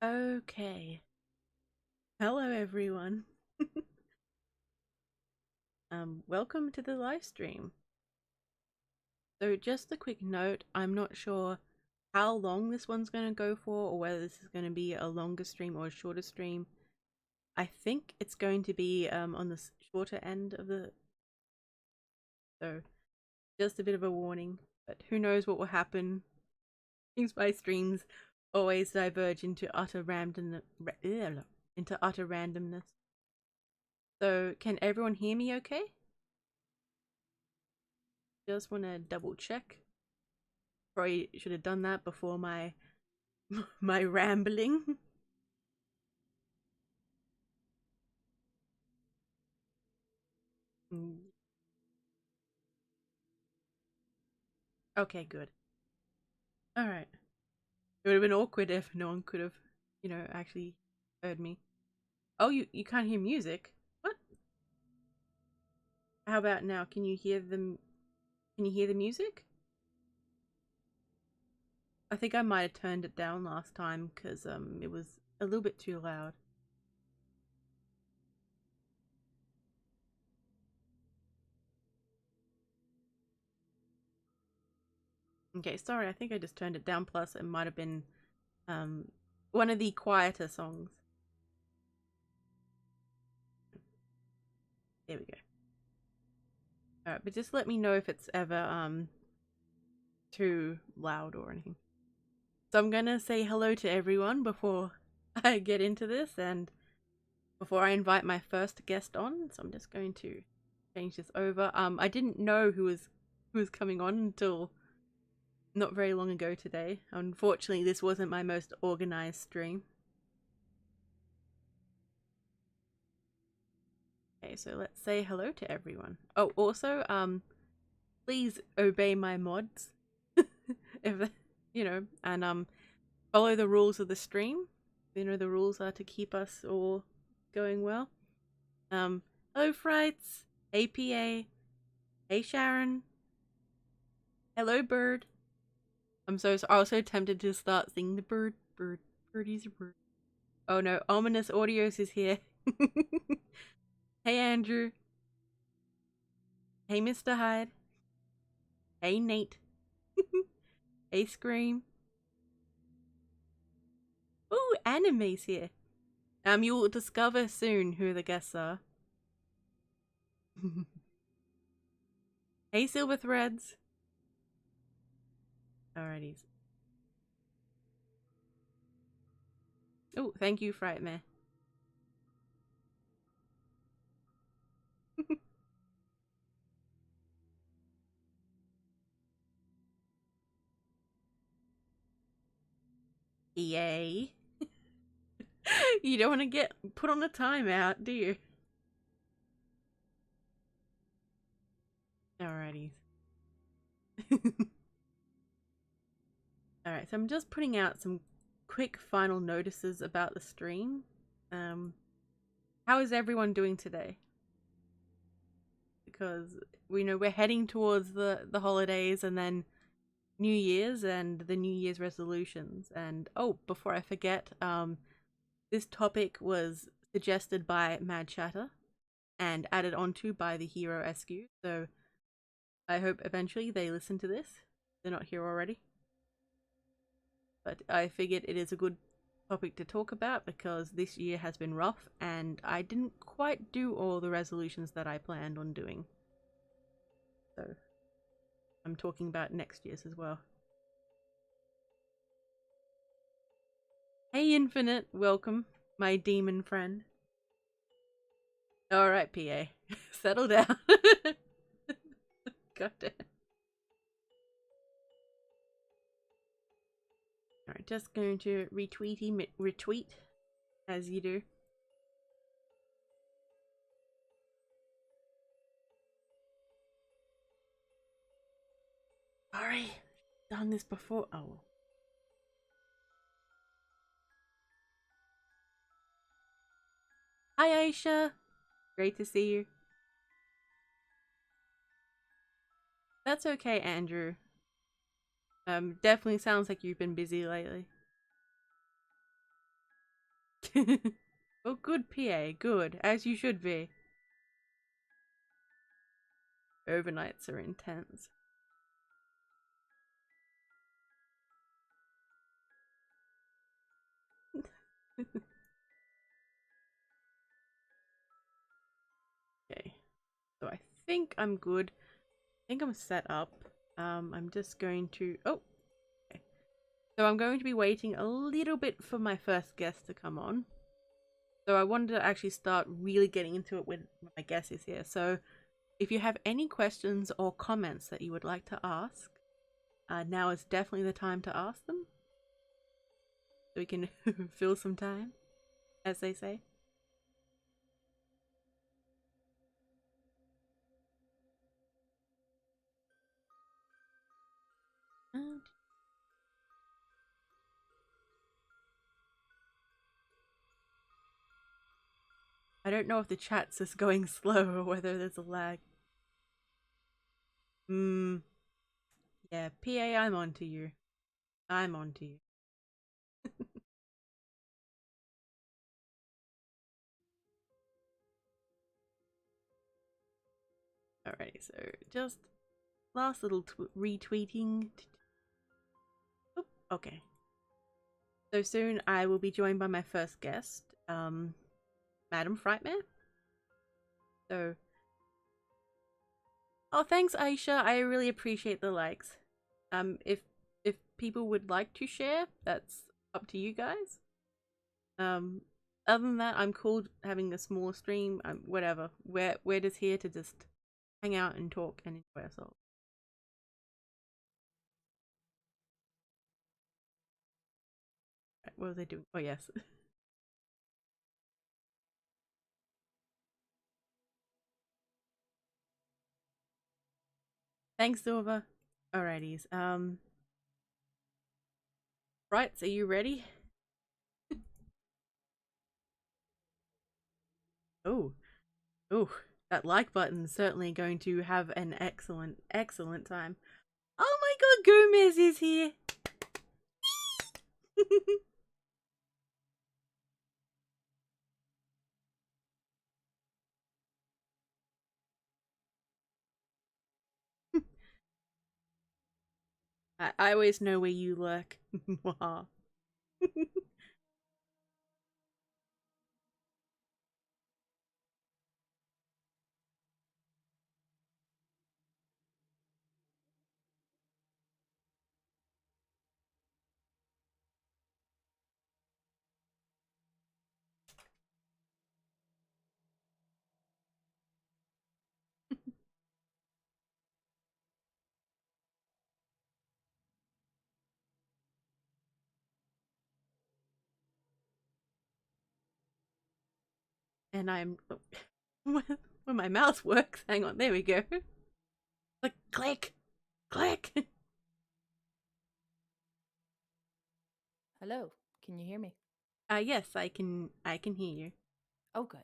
Okay. Hello everyone. Welcome to the live stream. So just a quick note, I'm not sure how long this one's going to go for or whether this is going to be a longer stream or a shorter stream. I think it's going to be on the shorter end of the, so just a bit of a warning, but who knows what will happen. Things by streams always diverge into utter randomness. So can everyone hear me okay? Just want to double check. Probably should have done that before my my rambling. Okay, good. All right. It would have been awkward if no one could have, actually heard me. Oh, you can't hear music? What? How about now? Can you hear them? Can you hear the music? I think I might have turned it down last time because it was a little bit too loud. Okay, sorry. I think I just turned it down. Plus, it might have been um one of the quieter songs. There we go. All right, but just let me know if it's ever too loud or anything. So I'm gonna say hello to everyone before I get into this and before I invite my first guest on. So I'm just going to change this over. I didn't know who was coming on until not very long ago today. Unfortunately, this wasn't my most organized stream. Okay, so let's say hello to everyone. Oh, also, please obey my mods. If and follow the rules of the stream. The rules are to keep us all going well. Hello Frights, APA, hey Sharon, hello Bird. I was so tempted to start singing the birdie's a bird. Oh no, Ominous Audios is here. Hey Andrew, hey Mr. Hyde, hey Nate, hey Scream. Ooh, Anime's here. You will discover soon who the guests are. Hey Silver Threads. Alrighties. Oh, thank you, Frightmare. Yay. You don't want to get put on a timeout, do you? Alrighty. Alright, so I'm just putting out some quick final notices about the stream. How is everyone doing today? Because we know we're heading towards the holidays and then New Year's and the New Year's resolutions. And oh, before I forget, this topic was suggested by Mad Chatter and added onto by the Hero SQ. So I hope eventually they listen to this. They're not here already. But I figured it is a good topic to talk about because this year has been rough and I didn't quite do all the resolutions that I planned on doing. So I'm talking about next year's as well. Hey Infinite, welcome, my demon friend. Alright, PA. Settle down. God damn. Alright, just going to retweet as you do. Sorry, done this before. Oh. Hi Aisha, great to see you. That's okay, Andrew. Definitely sounds like you've been busy lately. Oh, good PA, good, as you should be. Overnights are intense. Okay, so I think I'm good. I think I'm set up. I'm just going to. Oh, okay. So I'm going to be waiting a little bit for my first guest to come on. So I wanted to actually start really getting into it when my guest is here. So if you have any questions or comments that you would like to ask, now is definitely the time to ask them. So we can fill some time, as they say. I don't know if the chat's just going slow or whether there's a lag. Yeah, PA, I'm on to you. I'm on to you. Alrighty, so just last little retweeting. Oh, okay. So soon I will be joined by my first guest, Madam Frightmare. So, oh, thanks, Aisha. I really appreciate the likes. If people would like to share, that's up to you guys. Other than that, I'm cool having a small stream. Whatever. We're just here to just hang out and talk and enjoy ourselves. Right, what was I doing? Oh yes. Thanks, Silva. Alrighties. Right, so you ready? Oh, oh, that like button's certainly going to have an excellent, excellent time. Oh my god, Gomez is here! I always know where you lurk. And I'm when my mouse works. Hang on, there we go. Like click, click. Hello, can you hear me? Yes, I can. I can hear you. Oh, good.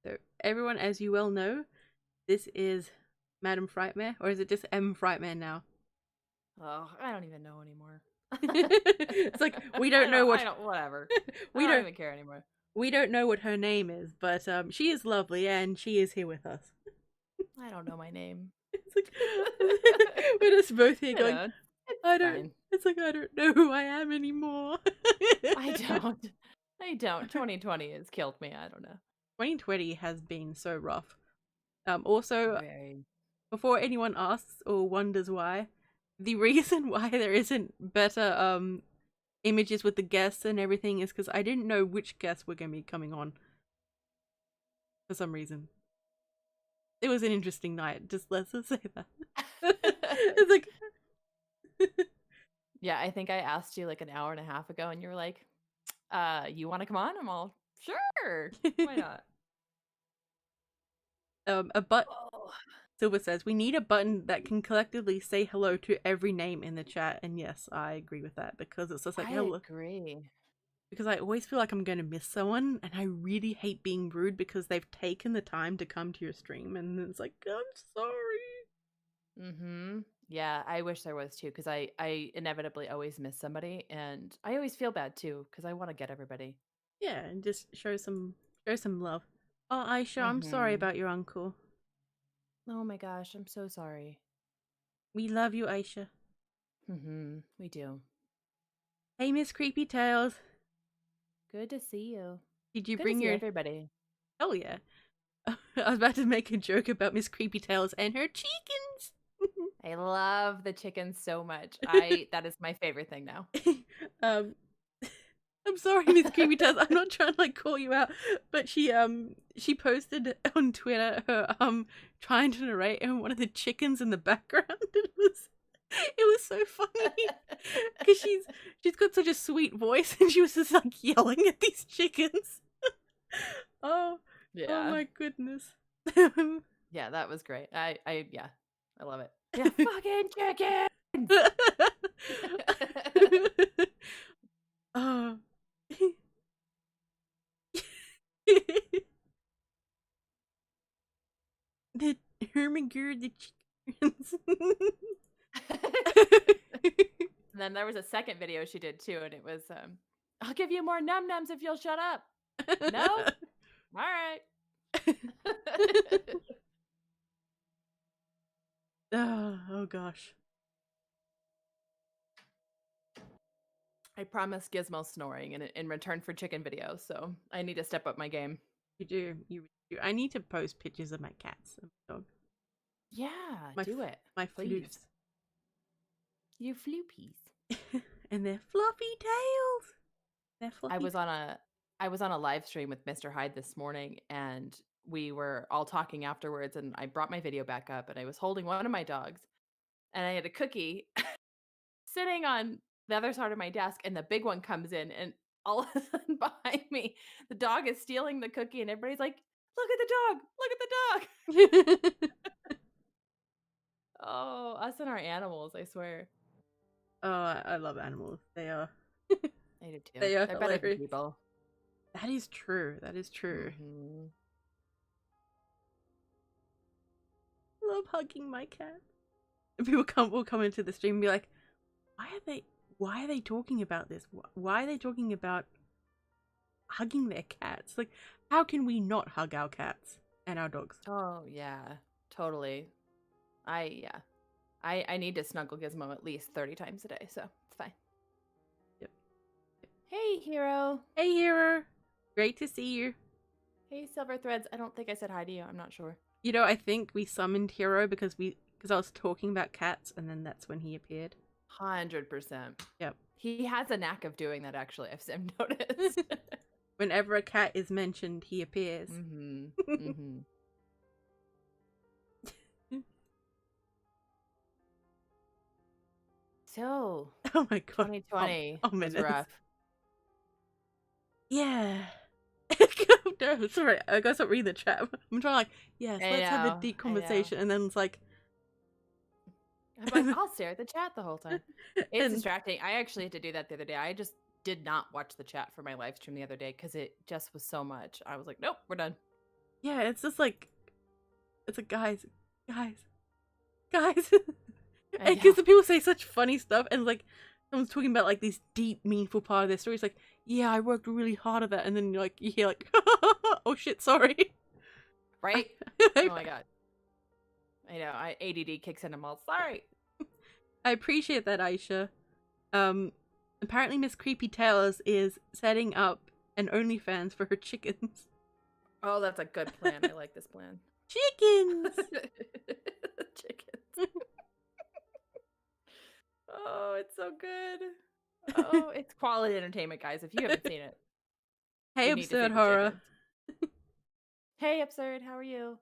So everyone, as you well know, this is Madam Frightmare, or is it just M Frightmare now? Oh, I don't even know anymore. It's like we don't know what whatever. I we don't don't even care anymore. we don't know what her name is, but she is lovely and she is here with us. I don't know my name. It's like we're just both here going, It's I don't. fine. It's like I don't know who I am anymore. I don't. I don't. 2020 has killed me. I don't know. 2020 has been so rough. Also, Very. before anyone asks or wonders why, the reason why there isn't better images with the guests and everything is because I didn't know which guests were going to be coming on for some reason. It was an interesting night. Just let's just say that. It's like, Yeah, I think I asked you like an hour and a half ago, and you were like, you want to come on?" I'm all, "Sure, why not?" a but Oh, Silver says we need a button that can collectively say hello to every name in the chat, and yes, I agree with that because it's just like I hello. agree. Because I always feel like I'm going to miss someone, and I really hate being rude because they've taken the time to come to your stream, and it's like, I'm sorry. Mm-hmm. Yeah, I wish there was too, because I inevitably always miss somebody, and I always feel bad too, because I want to get everybody. Yeah, and just show some love. Oh, Aisha, I'm sorry Mm-hmm. about your uncle. Oh my gosh, I'm so sorry. We love you, Aisha. Mm-hmm. We do. Hey, Miss Creepy Tails. Good to see you. Did you Good to bring see your... everybody. Oh, yeah. I was about to make a joke about Miss Creepy Tails and her chickens. I love the chickens so much. That is my favorite thing now. um, I'm sorry, Miss Creepy Tails. I'm not trying to like call you out, but she posted on Twitter her trying to narrate and one of the chickens in the background. It was so funny because she's got such a sweet voice and she was just like yelling at these chickens. Oh, oh Yeah. my goodness. Yeah, that was great. Yeah, I love it. Yeah, fucking chickens. Oh. The Hermigerd the chickens. And then there was a second video she did too, and it was I'll give you more num nums if you'll shut up. No? All right. Oh gosh. I promised Gizmo snoring in return for chicken videos, so I need to step up my game. You do. You do. I need to post pictures of my cats and my dog. Yeah, My do it. my Please. You floopies. floofs. And their fluffy tails. Their I fluffy was on a I was on a live stream with Mr. Hyde this morning, and we were all talking afterwards, and I brought my video back up, and I was holding one of my dogs, and I had a cookie sitting on the other side of my desk, and the big one comes in, and all of a sudden behind me, the dog is stealing the cookie, and everybody's like, "Look at the dog! Look at the dog!" Oh, us and our animals, I swear. Oh, I love animals. They are I do too. they are They're better than hilarious. people. That is true. That is true. Hmm. I love hugging my cat. And people will come into the stream and be like, why are they talking about this? Why are they talking about hugging their cats? Like, how can we not hug our cats and our dogs? Oh yeah, totally. Yeah. I need to snuggle Gizmo at least 30 times a day, so it's fine. Yep. Hey, Hero. Hey, Hero. Great to see you. Hey, Silver Threads. I don't think I said hi to you. I'm not sure. You know, I think we summoned Hero because I was talking about cats, and then that's when he appeared. 100%. Yep. He has a knack of doing that, actually. I've noticed. Whenever a cat is mentioned, he appears. Mm-hmm. Mm-hmm. So, Oh my god. 2020 oh was minutes. rough. Yeah. No, sorry, I gotta stop reading the chat. I'm trying to like, yes, let's have a deep conversation, and then it's like, I'm like, I'll stare at the chat the whole time. It's and distracting. I actually had to do that the other day. I just did not watch the chat for my live stream the other day because it just was so much. I was like, nope, we're done. yeah, it's just like, it's like, guys, and because the people say such funny stuff, and like, someone's talking about like this deep, meaningful part of their story. It's like, yeah, I worked really hard at that, and then like you hear like, oh shit, sorry. Right? Oh my god. I know. ADD kicks in. I'm all sorry. I appreciate that, Aisha. Apparently Miss Creepy Tails is setting up an OnlyFans for her chickens. Oh, that's a good plan. I like this plan. Chickens! Chickens. Oh, it's so good. Oh, it's quality entertainment, guys. If you haven't seen it, Hey, you need to see Absurd the Horror. chickens. Hey, Absurd. How are you?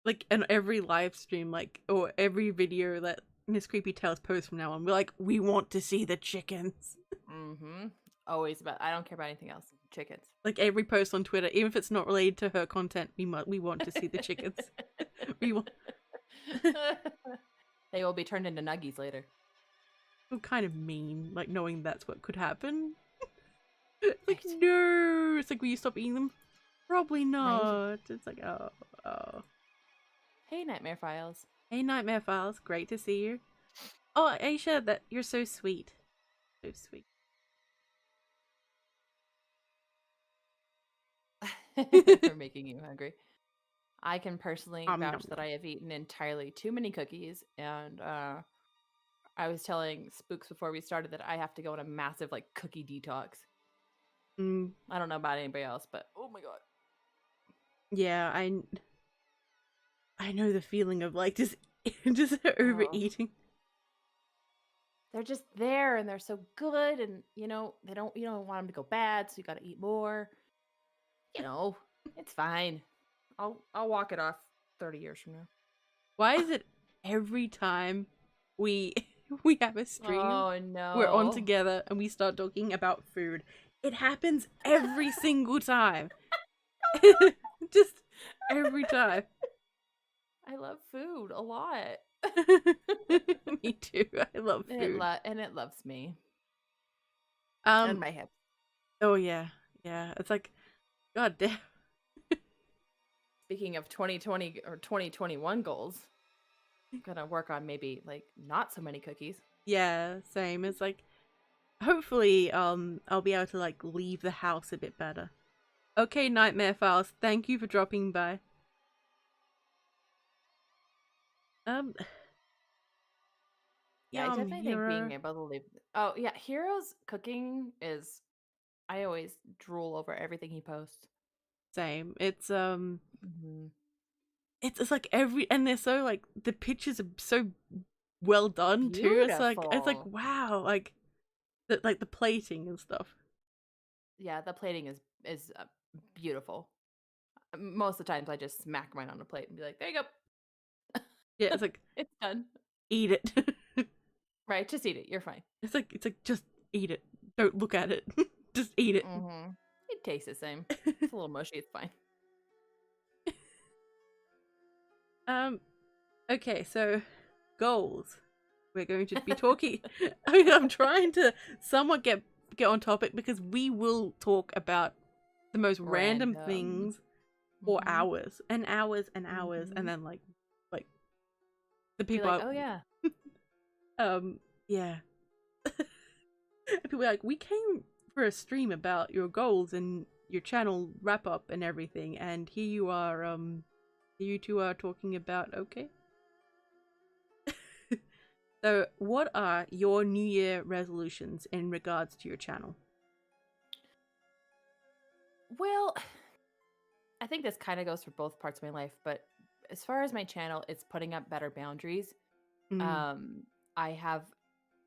Like, in every live stream, like, or every video that Miss Creepy Tails posts from now on, we're like, we want to see the chickens. Mm-hmm. Always about. I don't care about anything else. Chickens. Like, every post on Twitter, even if it's not related to her content, we want to see the chickens. We want... They will be turned into nuggies later. Feel kind of mean, like, knowing that's what could happen. Like, no! It's like, will you stop eating them? Probably not. Right. It's like, oh. Hey, Nightmare Files. Hey, Nightmare Files. Great to see you. Oh, Aisha, that you're so sweet. So sweet. For making you hungry. I can personally Nom, vouch that nom. I have eaten entirely too many cookies, and I was telling Spooks before we started that I have to go on a massive like cookie detox. Mm, I don't know about anybody else, but oh my god. yeah, I know the feeling of like just just Oh, overeating. they're just there and they're so good, and you don't want them to go bad, so you got to eat more. You know, it's fine. I'll walk it off 30 years from now. Why is it every time we we have a stream, Oh we're on no. together and we start talking about food? It happens every single time. Just every time. I love food a lot. Me too. I love And food. it loves me and Um. my hips. Oh yeah. Yeah. It's like, god damn. Speaking of 2020 or 2021 goals, gonna work on maybe like not so many cookies. Yeah. Same. It's like, hopefully, I'll be able to like leave the house a bit better. Okay, Nightmare Files. Thank you for dropping by. Um. Yeah, I Yum definitely think being hero. able to leave. Oh yeah, Hero's cooking is. I always drool over everything he posts. Same. Hmm. It's like every, and they're so like, the pictures are so well done too. It's like Beautiful. wow, like the plating and stuff. Yeah, the plating is beautiful. Most of the times, I just smack mine on a plate and be like, "There you Yeah, go, it's like it's done." eat it. Right, just eat it. You're fine. It's like just eat it. Don't look at it. Just eat it. Mm-hmm. It tastes the same. It's a little mushy. It's fine. um. Okay, so goals. We're going to be talking. I mean, I'm trying to somewhat get on topic because we will talk about the most random Random. things for Mm-hmm. hours and hours and hours, and Mm-hmm. then like the Be people like, are, "Oh yeah, yeah. And people are like, we came for a stream about your goals and your channel wrap up and everything, and here you are, you two are talking about, okay. So what are your New Year resolutions in regards to your channel? well." I think this kind of goes for both parts of my life, but as far as my channel, it's putting up better boundaries. Mm, Um, I have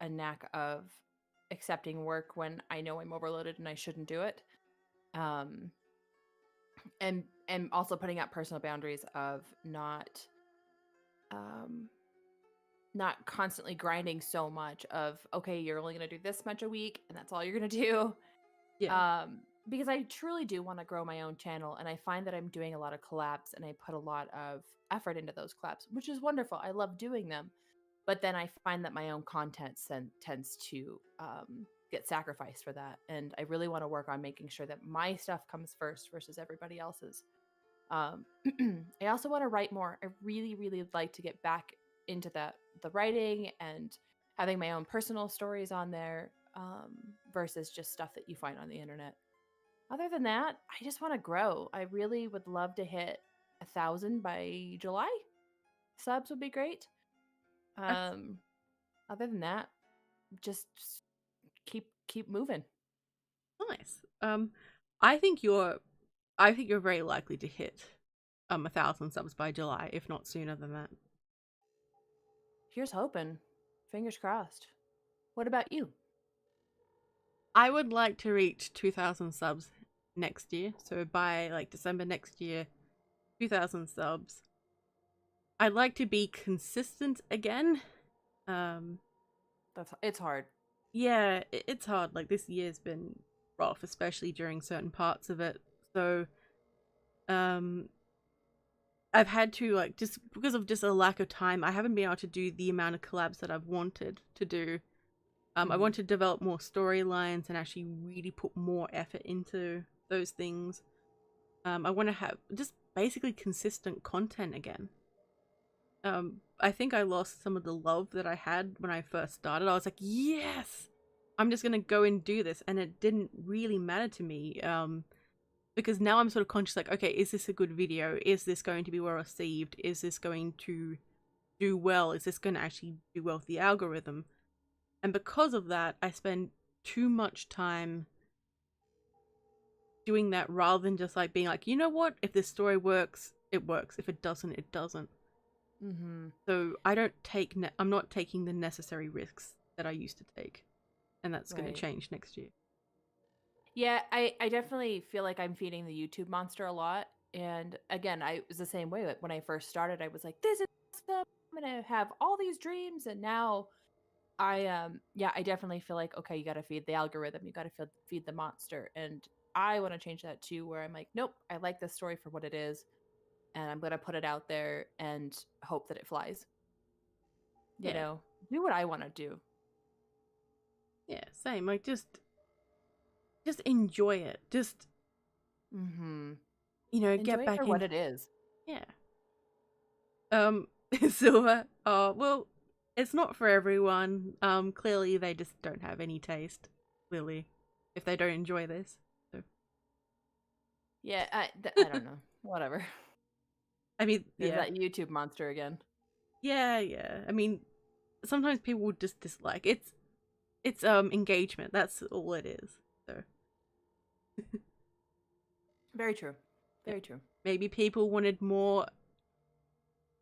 a knack of accepting work when I know I'm overloaded and I shouldn't do it. Um, and also putting up personal boundaries of um not constantly grinding so much of, okay, you're only going to do this much a week and that's all you're going to do. yeah. Because I truly do want to grow my own channel, and I find that I'm doing a lot of collabs and I put a lot of effort into those collabs, which is wonderful. I love doing them. But then I find that my own content tends to get sacrificed for that. And I really want to work on making sure that my stuff comes first versus everybody else's. Um, I also want to write more. I really, really would like to get back into the writing and having my own personal stories on there versus just stuff that you find on the internet. Other than that, I just want to grow. I really would love to hit 1,000 by July. Subs would be great. That's Um, Other than that, just keep moving. nice. I think you're I think you're very likely to hit 1,000 subs by July, if not sooner than that. Here's hoping. Fingers crossed. What about you? I would like to reach 2,000 subs next year. So by like December next year, 2,000 subs. I'd like to be consistent again. Um, It's hard. yeah, it's hard. Like this year's been rough, especially during certain parts of it. So, um, I've had to like just because of just a lack of time, I haven't been able to do the amount of collabs that I've wanted to do. I Hmm. want to develop more storylines and actually really put more effort into those things. I want to have just basically consistent content again. I think I lost some of the love that I had when I first started. I was like, yes, I'm just gonna go and do this, and it didn't really matter to me. Because now I'm sort of conscious, like, okay, is this a good video? Is this going to be well received? Is this going to do well? Is this going to actually do well with the algorithm? And because of that, I spend too much time doing that rather than just like being like, you know what? If this story works, it works. If it doesn't, it doesn't. Mm-hmm. So I'm not taking the necessary risks that I used to take, and that's going to Right. change next year. Yeah, I definitely feel like I'm feeding the YouTube monster a lot. And again, I was the same way. Like when I first started, I was like, this is awesome. I'm gonna have all these dreams. And now yeah, I definitely feel like, okay, you gotta feed the algorithm, you gotta feed the monster. And I want to change that too, where I'm like, nope, I like this story for what it is, and I'm gonna put it out there and hope that it flies. You Yeah, know, do what I want to do. yeah, same. Like just enjoy it. Just Mm-hmm. get Enjoy it back for what in. it is. Yeah. Silver. Oh, well, it's not for everyone. Clearly they just don't have any taste. Clearly, if they don't enjoy this. So. Yeah, I don't know. Whatever. I mean, There's yeah, that YouTube monster again. yeah. I mean, sometimes people would just dislike it's engagement. That's all it is. So Very true. yeah, Very true. maybe people wanted more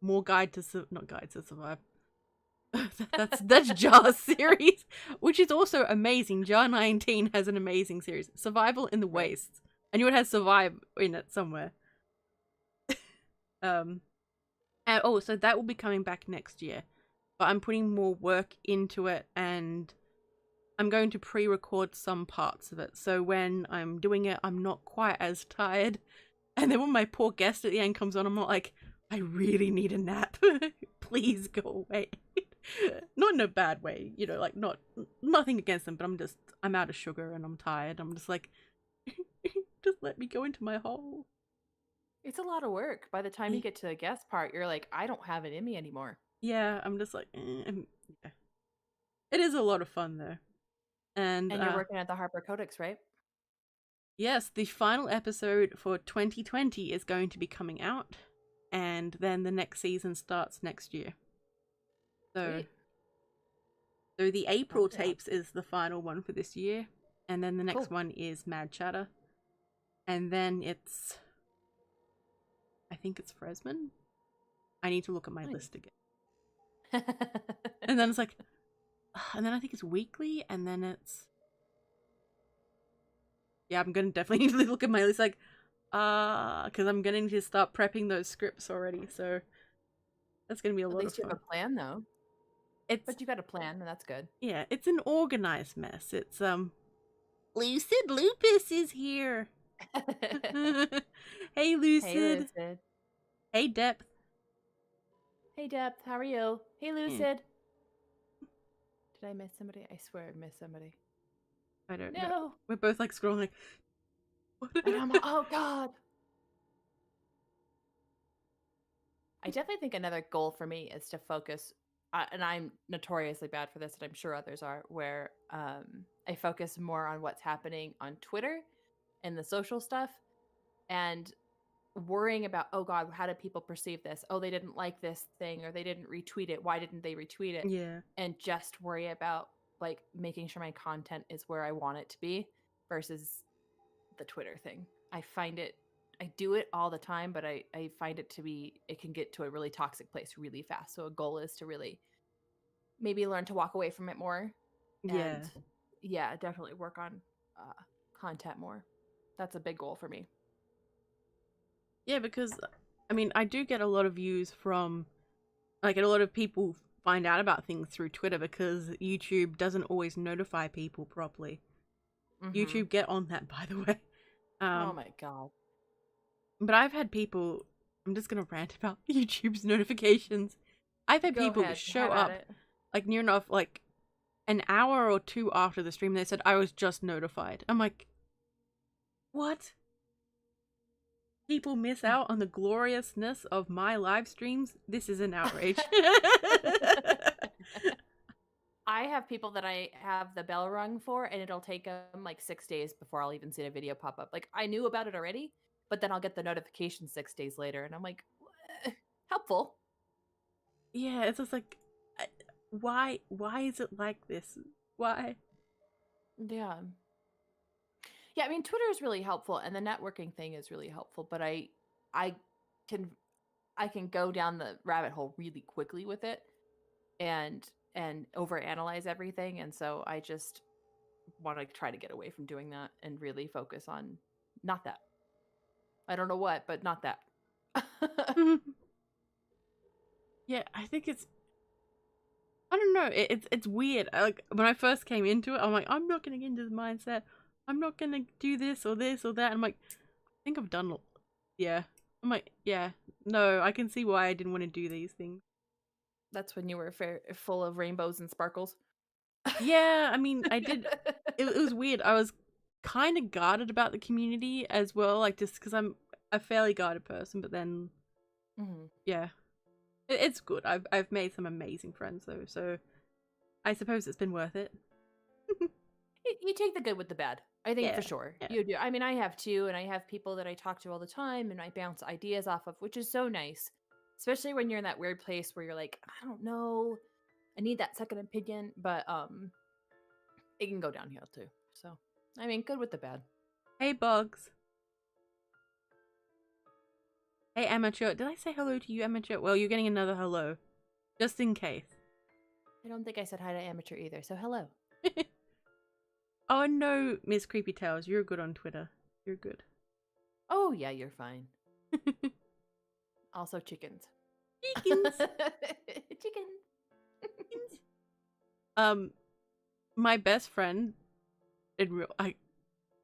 not guide to survive. that's Jar series, which is also amazing. Jar 19 has an amazing series, Survival in the Right. Wastes. I knew it has survive in it somewhere. Um, and so that will be coming back next year, but I'm putting more work into it, and I'm going to pre-record some parts of it, so when I'm doing it, I'm not quite as tired. And then when my poor guest at the end comes on, I'm not like, I really need a nap. Please go away. Not in a bad way, like nothing against them, but I'm out of sugar and I'm tired. I'm just like, just let me go into my hole. It's a lot of work. By the time you get to the guest part, you're like, I don't have it in me anymore. Yeah, I'm just like, yeah. It is a lot of fun though. And And you're working at the Harper Codex, right? yes, the final episode for 2020 is going to be coming out, and then the next season starts next year. So Sweet. So the April Oh yeah. tapes is the final one for this year, and then the next Cool. one is Mad Chatter, and then I think it's Fresman. I need to look at my Nice. list again. And then it's like, and then I think it's weekly, and then yeah, I'm gonna definitely need to look at my list, like, because I'm gonna need to start prepping those scripts already. So that's gonna be a At lot of least you have fun. a plan, though. It's But you got a plan, and that's good. Yeah, it's an organized mess. It's Lucid Lupus is here. Hey, Hey, Lucid. Lucid. Hey, Depth. Hey, Depth. How are you? Hey, Yeah, Lucid. Did I miss somebody? I swear I missed somebody. I don't know. No. We're both like scrolling like, what? And I'm, oh, God. I definitely think another goal for me is to focus, and I'm notoriously bad for this, and I'm sure others are, where I focus more on what's happening on Twitter and the social stuff, and worrying about, oh God, how do people perceive this? Oh, they didn't like this thing, or they didn't retweet it. Why didn't they retweet it? Yeah. And just worry about like making sure my content is where I want it to be versus the Twitter thing. I do it all the time, but I find it can get to a really toxic place really fast. So a goal is to really maybe learn to walk away from it more, and Yeah. yeah, definitely work on content more. That's a big goal for me. Yeah, because I mean, I do get a lot of views from like a lot of people find out about things through Twitter because YouTube doesn't always notify people properly. Mm-hmm. YouTube, get on that, by the way. Oh Um, my God. but I've had people. I'm just gonna rant about YouTube's notifications. I've had Go people ahead. show Have at up it. like near enough like an hour or two after the stream. They said I was just notified. I'm like, what? people miss out on the gloriousness of my live streams. This is an outrage. I have people that I have the bell rung for, and it'll take them like 6 days before I'll even see a video pop up. Like, I knew about it already, but then I'll get the notification 6 days later, and I'm like, helpful. Yeah, it's just like, why is it like this? Why? Yeah. Yeah, I mean, Twitter is really helpful, and the networking thing is really helpful, but I can go down the rabbit hole really quickly with it and overanalyze everything, and so I just want to try to get away from doing that and really focus on not that. I don't know what, but not that. Yeah, I think it's, I don't know, it's weird. Like, when I first came into it, I'm like, I'm not gonna get into the mindset. I'm not gonna do this or this or that. And I'm like, I think I've done, yeah. I'm like, yeah, no, I can see why I didn't want to do these things. That's when you were full of rainbows and sparkles. Yeah, I mean, I did. It was weird. I was kind of guarded about the community as well, like, just because I'm a fairly guarded person. But then, yeah, it's good. I've made some amazing friends though, so I suppose it's been worth it. You take the good with the bad. I think Yeah, for sure. yeah. You do. I mean, I have too, and I have people that I talk to all the time and I bounce ideas off of, which is so nice. Especially when you're in that weird place where you're like, I don't know, I need that second opinion, but it can go downhill too. So, I mean, good with the bad. Hey, Bugs. Hey, Amateur. Did I say hello to you, Amateur? Well, you're getting another hello, just in case. I don't think I said hi to Amateur either, so hello. Oh no, Miss Creepy Tales, you're good on Twitter. You're good. Oh yeah, you're fine. Also chickens. Chickens. Chickens. My best friend in real,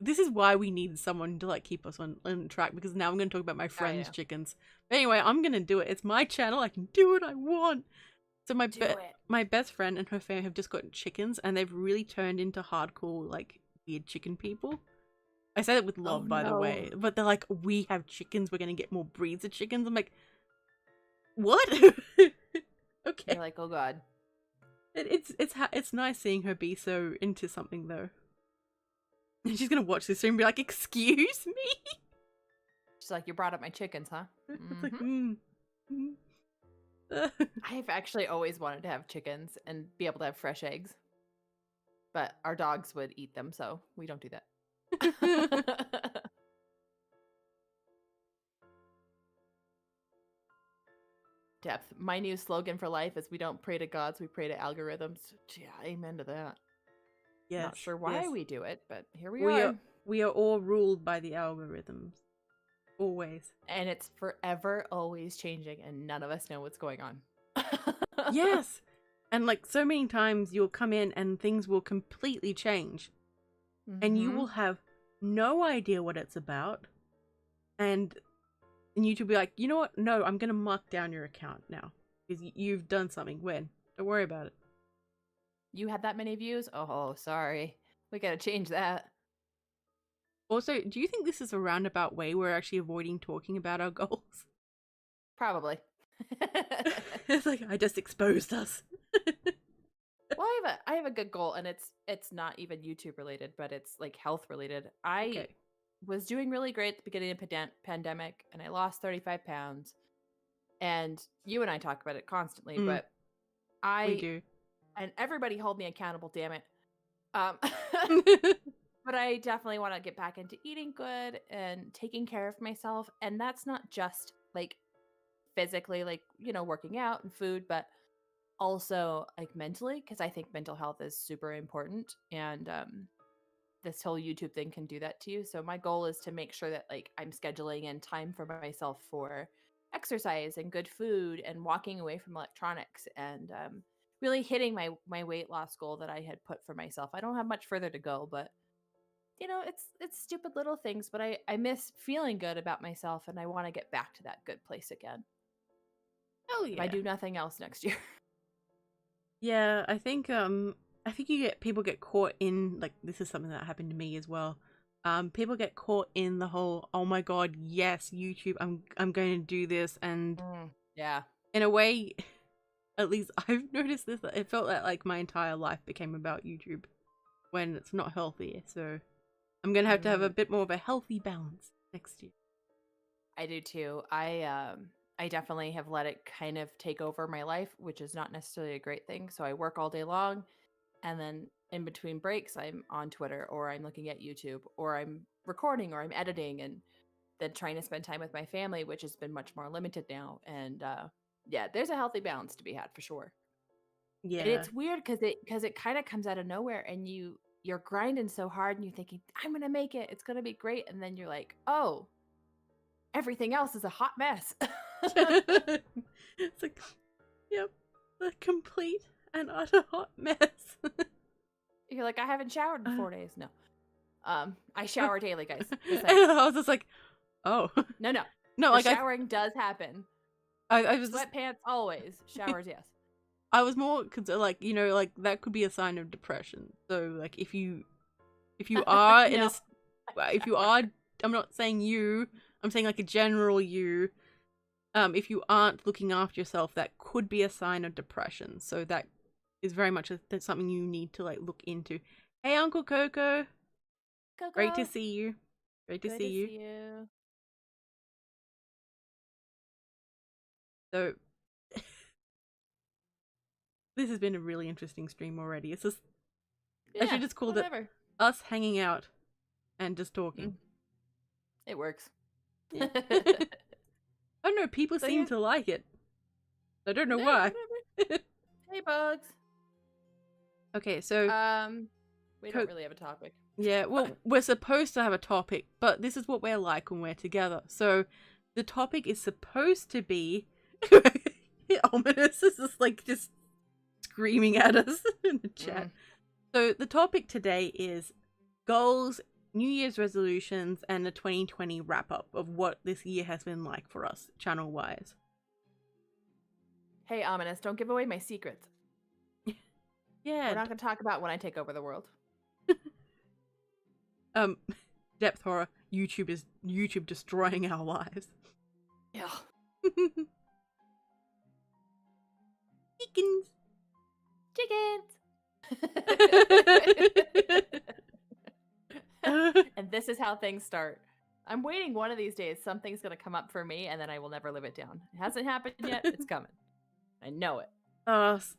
this is why we need someone to like keep us on track, because now I'm going to talk about my friend's chickens. But anyway, I'm going to do it. It's my channel. I can do what I want. So my best friend and her family have just gotten chickens, and they've really turned into hardcore like weird chicken people. I say that with love, by the way, but they're like, we have chickens. We're going to get more breeds of chickens. I'm like, what? Okay. You're like, oh god. It's nice seeing her be so into something though. And she's gonna watch this and be like, "Excuse me." She's like, you brought up my chickens, huh? It's like, I've actually always wanted to have chickens and be able to have fresh eggs, but our dogs would eat them, so we don't do that. Depth. My new slogan for life is, we don't pray to gods, we pray to algorithms. Yeah, amen to that. Yes. Not sure why we do it, but here we are. We are all ruled by the algorithms. Always. And it's forever always changing, and none of us know what's going on. Yes. And like, so many times you'll come in and things will completely change. And you will have no idea what it's about. And YouTube will be like, you know what? No, I'm going to mark down your account now. Because you've done something. When? Don't worry about it. You had that many views? Oh, sorry. We gotta change that. Also, do you think this is a roundabout way we're actually avoiding talking about our goals? Probably. It's like, I just exposed us. Well, I have a good goal, and it's not even YouTube related, but it's like health related. I was doing really great at the beginning of pandemic, and I lost 35 pounds. And you and I talk about it constantly, but we do. And everybody hold me accountable, damn it. But I definitely want to get back into eating good and taking care of myself. And that's not just like physically, like, you know, working out and food, but also like mentally, because I think mental health is super important. And this whole YouTube thing can do that to you. So my goal is to make sure that like I'm scheduling in time for myself for exercise and good food and walking away from electronics and really hitting my weight loss goal that I had put for myself. I don't have much further to go, but you know, it's stupid little things, but I miss feeling good about myself, and I want to get back to that good place again. Hell yeah. If I do nothing else next year. Yeah, I think people get caught in, like, this is something that happened to me as well. people get caught in the whole, oh my god, yes, YouTube, I'm going to do this, and Yeah. in a way, at least I've noticed this, it felt like my entire life became about YouTube when it's not healthy, so I'm gonna have to have a bit more of a healthy balance next year. I do too. I definitely have let it kind of take over my life, which is not necessarily a great thing. So I work all day long, and then in between breaks I'm on Twitter, or I'm looking at YouTube, or I'm recording, or I'm editing, and then trying to spend time with my family, which has been much more limited now. And yeah, there's a healthy balance to be had for sure. And Yeah. it's weird because it kind of comes out of nowhere, and you're grinding so hard and you're thinking, I'm gonna make it, it's gonna be great, and then you're like, oh, everything else is a hot mess. It's like, yep, a complete and utter hot mess. You're like, I haven't showered in 4 days. No. I shower daily, guys. And I was just like, oh. No. No, The like showering does happen. I was Sweatpants always. Showers, yes. I was more concerned, like, you know, like that could be a sign of depression. So like if you are in No. if you are, I'm not saying you, I'm saying like a general you, if you aren't looking after yourself, that could be a sign of depression. So that is very much that's something you need to like look into. Hey, Uncle Coco. Coco. Great to see you. Great to see you. So this has been a really interesting stream already. It's just I should just call it us hanging out and just talking. It works. Yeah. I don't know, people seem to like it. I don't know why. Hey, Bugs. Okay, so we don't really have a topic. Yeah, well, we're supposed to have a topic, but this is what we're like when we're together. So the topic is supposed to be ominous. This is like just screaming at us in the chat. So the topic today is goals, New Year's resolutions, and a 2020 wrap up of what this year has been like for us, channel wise. Hey, ominous! Don't give away my secrets. Yeah, we're not going to talk about when I take over the world. Depth horror. YouTube destroying our lives. Yeah. Chickens. And this is how things start. I'm waiting one of these days. Something's going to come up for me, and then I will never live it down. It hasn't happened yet. It's coming. I know it.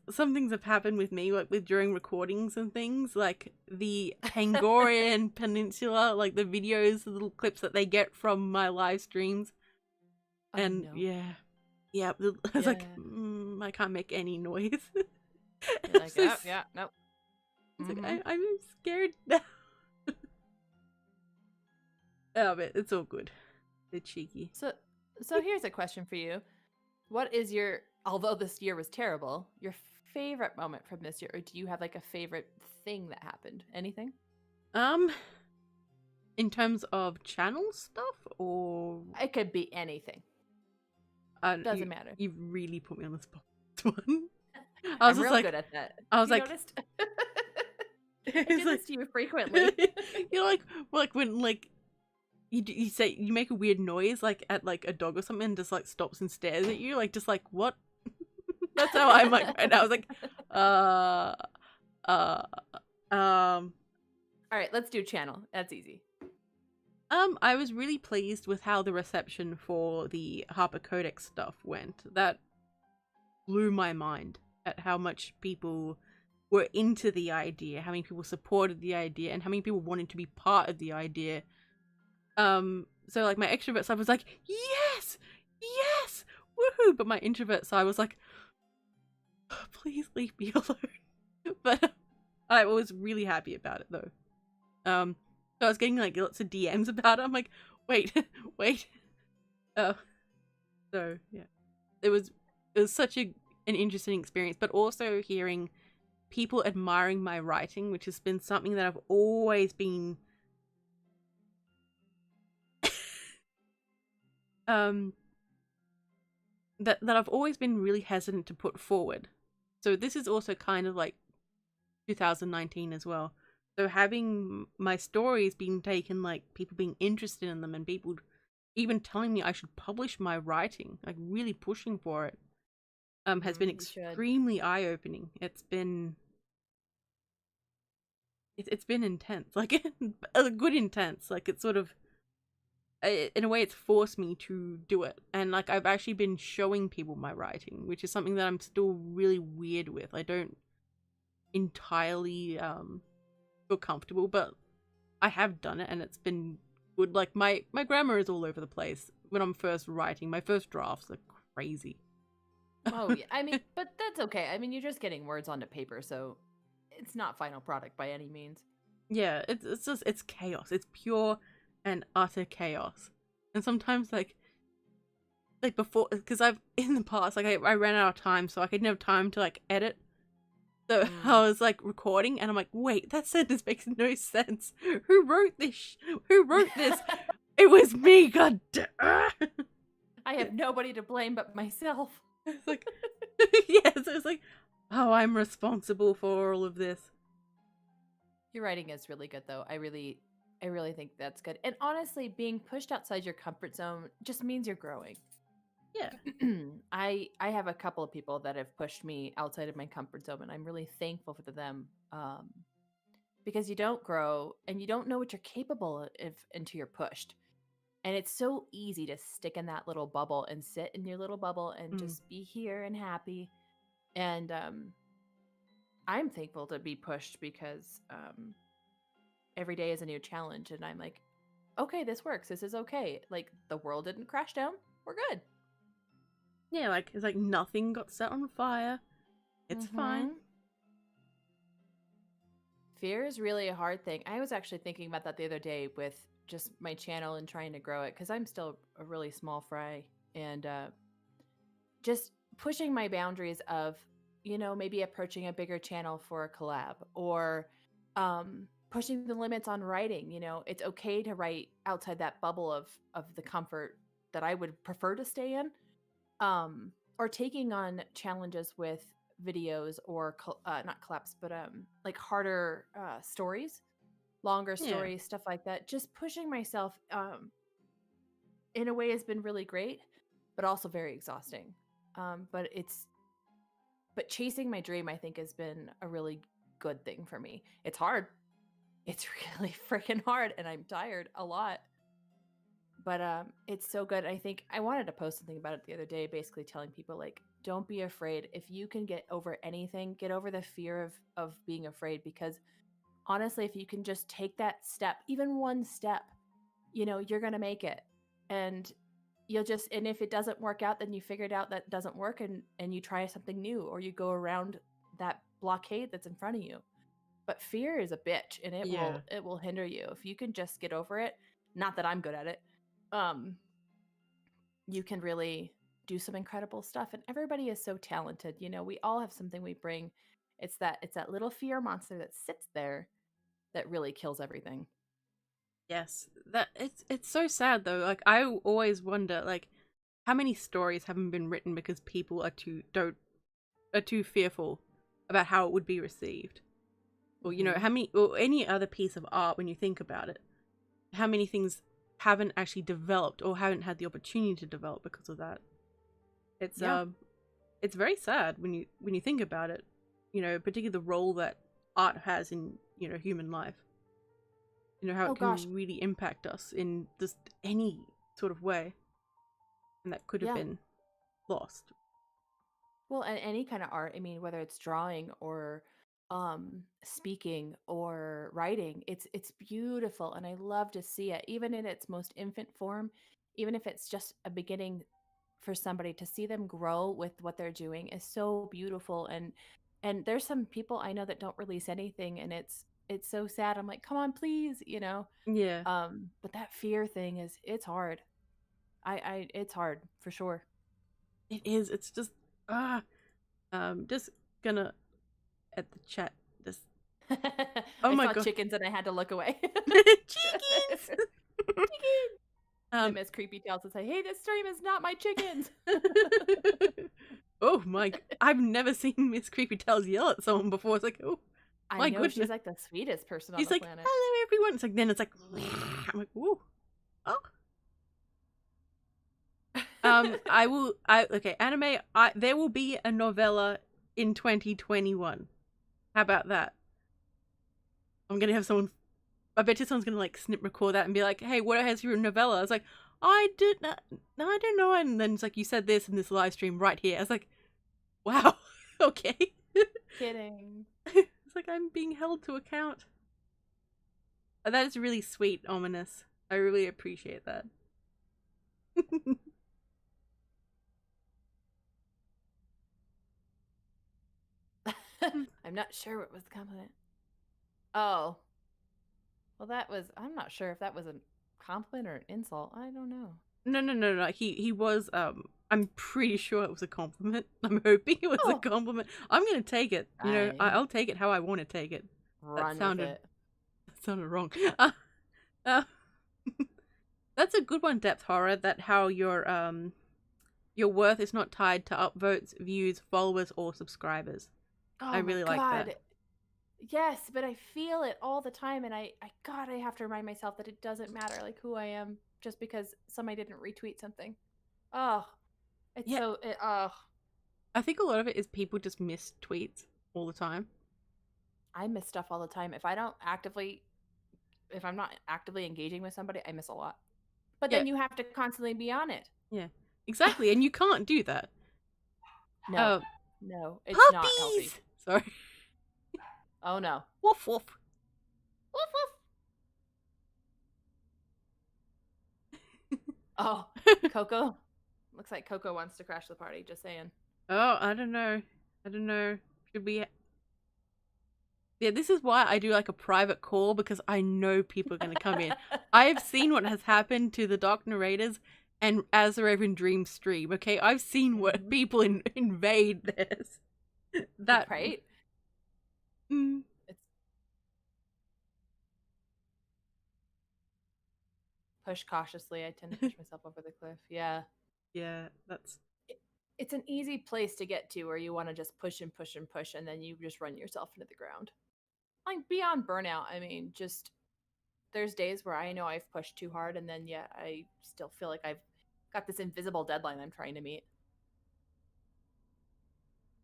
Some things have happened with me, like during recordings and things, like the Hungarian Peninsula, like the videos, the little clips that they get from my live streams. And I was like, I can't make any noise. You're like, nope. It's like, I'm scared now. Oh, but it's all good. They're cheeky. So here's a question for you. What is your, although this year was terrible, your favorite moment from this year? Or do you have like a favorite thing that happened? Anything? In terms of channel stuff, or it could be anything. Doesn't matter. You really put me on the spot. One. I'm real good at that. I was like, noticed? I do this to you frequently. You're like when like you say you make a weird noise like at like a dog or something and just like stops and stares at you, like just like what? That's how I'm like right now. I was like, all right, let's do channel. That's easy. I was really pleased with how the reception for the Harper Codex stuff went. That blew my mind at how much people were into the idea, how many people supported the idea, and how many people wanted to be part of the idea. So like my extrovert side was like, yes, woohoo! But my introvert side was like, oh, please leave me alone. But I was really happy about it though. So I was getting like lots of DMs about it. I'm like, wait. So yeah, it was such an interesting experience, but also hearing people admiring my writing, which has been something that I've always been that I've always been really hesitant to put forward. So this is also kind of like 2019 as well. So having my stories being taken, like people being interested in them and people even telling me I should publish my writing, like really pushing for it, has been You should. extremely eye-opening. It's been intense, like a good intense. Like it's sort of in a way it's forced me to do it, and like I've actually been showing people my writing, which is something that I'm still really weird with. I don't entirely feel comfortable, but I have done it and it's been good. Like my grammar is all over the place when I'm first writing. My first drafts are crazy. Oh, yeah. I mean, but that's okay. I mean, you're just getting words onto paper, so it's not final product by any means. Yeah, it's just it's chaos. It's pure and utter chaos. And sometimes like before, because I've in the past like I ran out of time, so I didn't have time to like edit. So I was like recording, and I'm like, wait, that sentence makes no sense. Who wrote this? Who wrote this? It was me. God damn. I have nobody to blame but myself. It's like, yeah. So it's like, oh, I'm responsible for all of this. Your writing is really good, though. I really think that's good. And honestly, being pushed outside your comfort zone just means you're growing. Yeah. I have a couple of people that have pushed me outside of my comfort zone, and I'm really thankful for them. Because you don't grow and you don't know what you're capable of until you're pushed. And it's so easy to stick in that little bubble and sit in your little bubble and just be here and happy. And I'm thankful to be pushed because every day is a new challenge. And I'm like, okay, this works. This is okay. Like, the world didn't crash down. We're good. Yeah, like it's like nothing got set on fire. It's fine. Fear is really a hard thing. I was actually thinking about that the other day with just my channel and trying to grow it because I'm still a really small fry, and just pushing my boundaries of, maybe approaching a bigger channel for a collab, or pushing the limits on writing. It's okay to write outside that bubble of the comfort that I would prefer to stay in, or taking on challenges with videos or not collapse, but like harder stories, longer stories, stuff like that. Just pushing myself in a way has been really great, but also very exhausting. But chasing my dream, I think, has been a really good thing for me. It's hard. It's really freaking hard, and I'm tired a lot. But it's so good. I think I wanted to post something about it the other day, basically telling people, like, don't be afraid. If you can get over anything, get over the fear of being afraid, because honestly, if you can just take that step, even one step, you're going to make it. And and if it doesn't work out, then you figured out that doesn't work, and you try something new, or you go around that blockade that's in front of you. But fear is a bitch, and it will hinder you. If you can just get over it, not that I'm good at it, you can really do some incredible stuff. And everybody is so talented. We all have something we bring. It's that little fear monster that sits there that really kills everything. Yes, that it's so sad though. Like I always wonder, like, how many stories haven't been written because people are too fearful about how it would be received, or how many, or any other piece of art, when you think about it, how many things haven't actually developed or haven't had the opportunity to develop because of that. It's very sad when you think about it, particularly the role that art has in human life. How it can really impact us in just any sort of way, and that could have been lost. Well, and any kind of art, I mean, whether it's drawing or speaking or writing, it's beautiful, and I love to see it, even in its most infant form, even if it's just a beginning for somebody. To see them grow with what they're doing is so beautiful. And there's some people I know that don't release anything, and it's so sad. I'm like, come on, please, Yeah, but that fear thing it's hard. It's hard for sure. it is. It's just just gonna at the chat just oh I my saw god. chickens and I had to look away. Chickens. Chickens. I miss creepy tales and say, hey, this stream is not my chickens. Oh my, I've never seen Miss Creepy Tales yell at someone before. It's like, oh. I My know, she's goodness. like the sweetest person on He's the like, planet. hello everyone. It's like, then it's like, I'm like, whoa. Oh. Okay, anime, there will be a novella in 2021. How about that? I'm gonna have someone, I bet you someone's gonna like snip record that and be like, hey, what has your novella? I was like, I did not, no, I don't know. And then it's like, you said this in this live stream right here. I was like, wow, okay. Kidding. It's like I'm being held to account. That is really sweet, Ominous. I really appreciate that. I'm not sure what was the compliment. Oh, well, that was. I'm not sure if that was a compliment or an insult. I don't know. No. He was I'm pretty sure it was a compliment. I'm hoping it was a Oh, compliment. I'm gonna take it. You know, fine. I'll take it how I want to take it. That Run with sounded it. that sounded wrong. Uh, that's a good one, Depth Horror. That how your worth is not tied to upvotes, views, followers, or subscribers. I Oh my really like that. god. Yes, but I feel it all the time, and God, I have to remind myself that it doesn't matter like who I am just because somebody didn't retweet something. Oh, it's Yeah, so. Oh, I think a lot of it is people just miss tweets all the time. I miss stuff all the time. If I'm not actively engaging with somebody, I miss a lot. But Yeah, then you have to constantly be on it. yeah, exactly. And you can't do that. No, Uh, no, it's not healthy. Puppies. Sorry. Oh no. Woof woof. Woof woof. Oh, Coco. Looks like Coco wants to crash the party. Just saying. Oh, I don't know. I don't know. Should we? Yeah, this is why I do like a private call, because I know people are going to come in. I have seen what has happened to the Dark Narrators and As the Raven Dream stream. Okay, I've seen what people invade this. That Right? mm, It's push cautiously. I tend to push myself over the cliff. Yeah. yeah, that's It's an easy place to get to where you want to just push and push and push, and then you just run yourself into the ground. Like beyond burnout, I mean, just there's days where I know I've pushed too hard, and then yet I still feel like I've got this invisible deadline I'm trying to meet.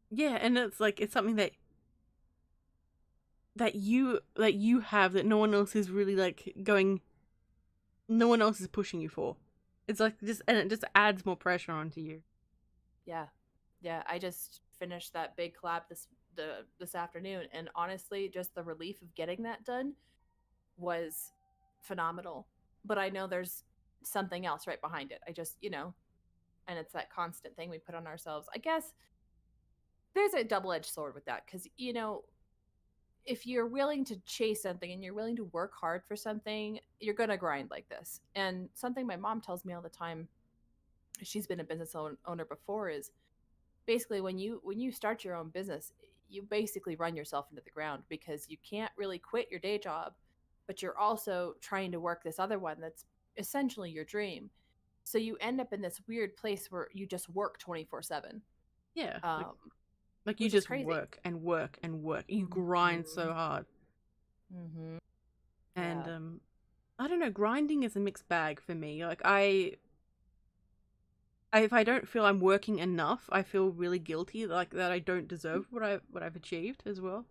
yeah, and it's like it's something that you have that no one else is really like going. No one else is pushing you for. It's like just, and it just adds more pressure onto you. Yeah. Yeah, I just finished that big collab this afternoon, and honestly, just the relief of getting that done was phenomenal. But I know there's something else right behind it. I just, and it's that constant thing we put on ourselves. I guess there's a double-edged sword with that cuz if you're willing to chase something and you're willing to work hard for something, you're going to grind like this. And something my mom tells me all the time, she's been a business owner before, is basically when you start your own business, you basically run yourself into the ground because you can't really quit your day job, but you're also trying to work this other one that's essentially your dream. So you end up in this weird place where you just work 24/7, Yeah, like you which is just crazy. work and work and work. You grind so Mhm. hard, Mhm. and Yeah. I don't know. Grinding is a mixed bag for me. Like if I don't feel I'm working enough, I feel really guilty, like that I don't deserve what I've achieved as well.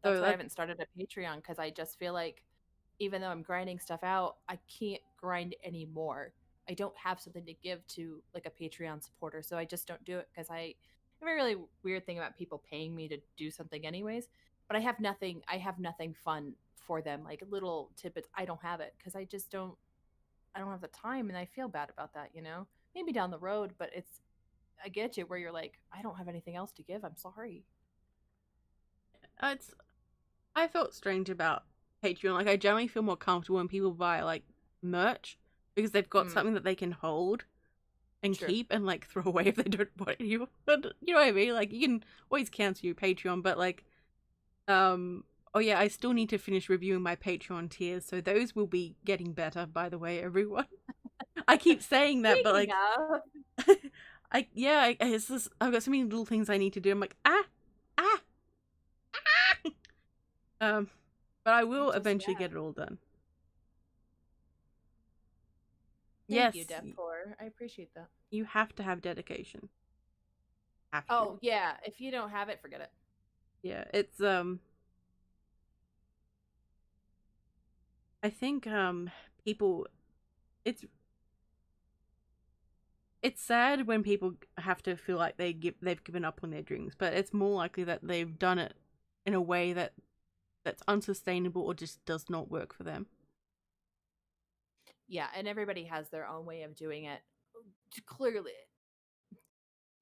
That's So why I that haven't started a Patreon, because I just feel like even though I'm grinding stuff out, I can't grind anymore. I don't have something to give to like a Patreon supporter, so I just don't do it because I have a really weird thing about people paying me to do something anyways. But I have nothing. I have nothing fun for them, like little tidbits. I don't have it because I just don't. I don't have the time, and I feel bad about that. Maybe down the road, but it's. I get you where you're like, I don't have anything else to give. I'm sorry. it's I felt strange about Patreon. Like I generally feel more comfortable when people buy like merch because they've got Mm, something that they can hold and true. keep and like throw away if they don't want you. But you know what I mean? Like you can always cancel your Patreon, but like oh yeah, I still need to finish reviewing my Patreon tiers, so those will be getting better, by the way, everyone. I keep saying that, but Speaking like of, it's just I've got so many little things I need to do. I'm like, ah, But I will just eventually yeah. get it all done. Thank you, Yes, Deathcore. I appreciate that. you have to have dedication. Have to. Oh yeah, if you don't have it, forget it. Yeah, it's I think people it's it's sad when people have to feel like they've given up on their dreams, but it's more likely that they've done it in a way that's unsustainable or just does not work for them. Yeah, and everybody has their own way of doing it. Clearly,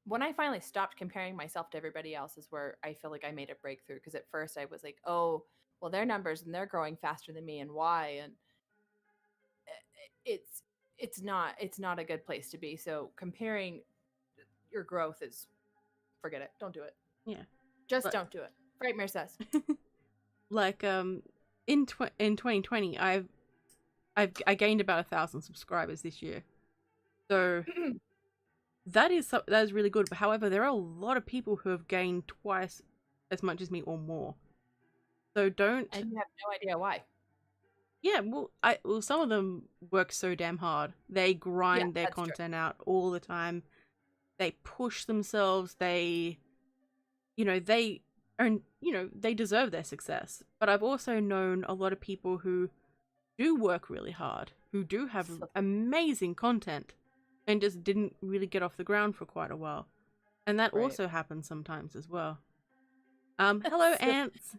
when I finally stopped comparing myself to everybody else is where I feel like I made a breakthrough. Because at first I was like, oh, well, their numbers and they're growing faster than me, and why? And it's it's not a good place to be. So comparing your growth is forget it. Don't do it. Yeah. Just But don't do it. Frightmare says. like in 2020 I gained about 1,000 subscribers this year. So that is really good. But however, there are a lot of people who have gained twice as much as me or more. So don't. And you have no idea why. Yeah, well, some of them work so damn hard. They Yeah, grind their that's true. content out all the time. They push themselves. They earn, they deserve their success. But I've also known a lot of people who do work really hard, who do have So, amazing content, and just didn't really get off the ground for quite a while. And that right. also happens sometimes as well. Hello, Silver, ants.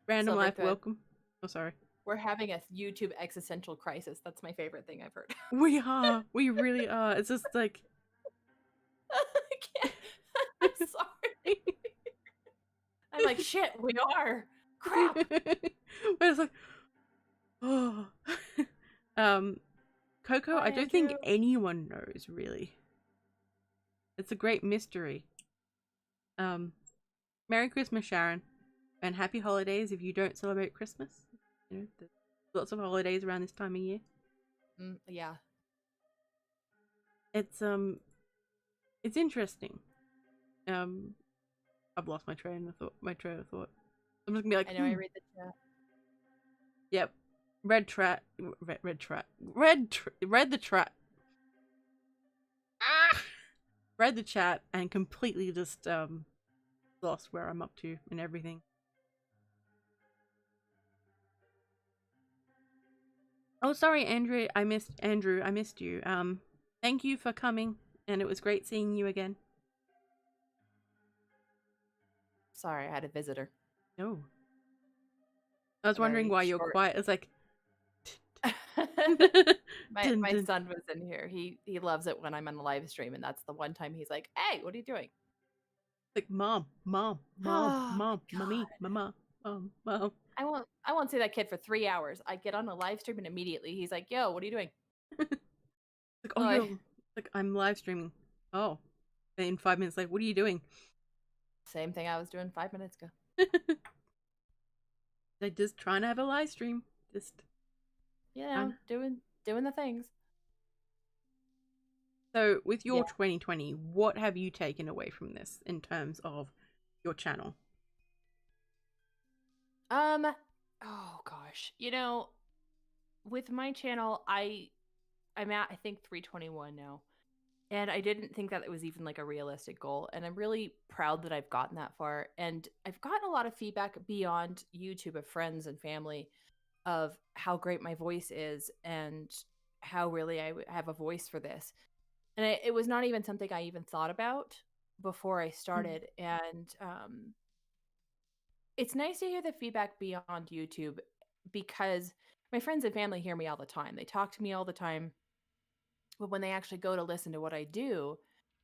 Random silver life, thread. welcome. Oh, sorry. We're having a YouTube existential crisis. That's my favorite thing I've heard. We are. We really are. It's just like. I can't. I'm sorry. I'm like, shit, we are. Crap. But it's like, oh. um, Coco, Hi, I don't think Andrew. anyone knows really. It's a great mystery. Um, Merry Christmas, Sharon, and Happy Holidays if you don't celebrate Christmas. There's lots of holidays around this time of year. Yeah. It's interesting. I've lost my train of thought. I'm just gonna be like, I know I read the chat. Yep. Read the chat. Read the chat and completely just lost where I'm up to and everything. Oh, sorry, Andrew. I missed you. Thank you for coming, and it was great seeing you again. Sorry, I had a visitor. No. I was A wondering very why you're short. quiet. It's like dun, My dun. son was in here. He loves it when I'm on the live stream, and that's the one time he's like, "Hey, what are you doing?" Like mom, Oh my mommy, god. mama, mom. I won't see that kid for 3 hours. I get on the live stream and immediately he's like, "Yo, what are you doing?" Like, oh, Like, you're like, I'm live streaming. Oh, and 5 minutes later, what are you doing? same thing I was doing 5 minutes ago. Like, just trying to have a live stream. Just You know, doing the things. so with Yeah. your 2020, what have you taken away from this in terms of your channel? Oh gosh. With my channel, I'm at I think 321 now. And I didn't think that it was even like a realistic goal. And I'm really proud that I've gotten that far. And I've gotten a lot of feedback beyond YouTube of friends and family of how great my voice is and how really have a voice for this. And it was not even something I even thought about before I started. And it's nice to hear the feedback beyond YouTube because my friends and family hear me all the time. They talk to me all the time. But when they actually go to listen to what I do,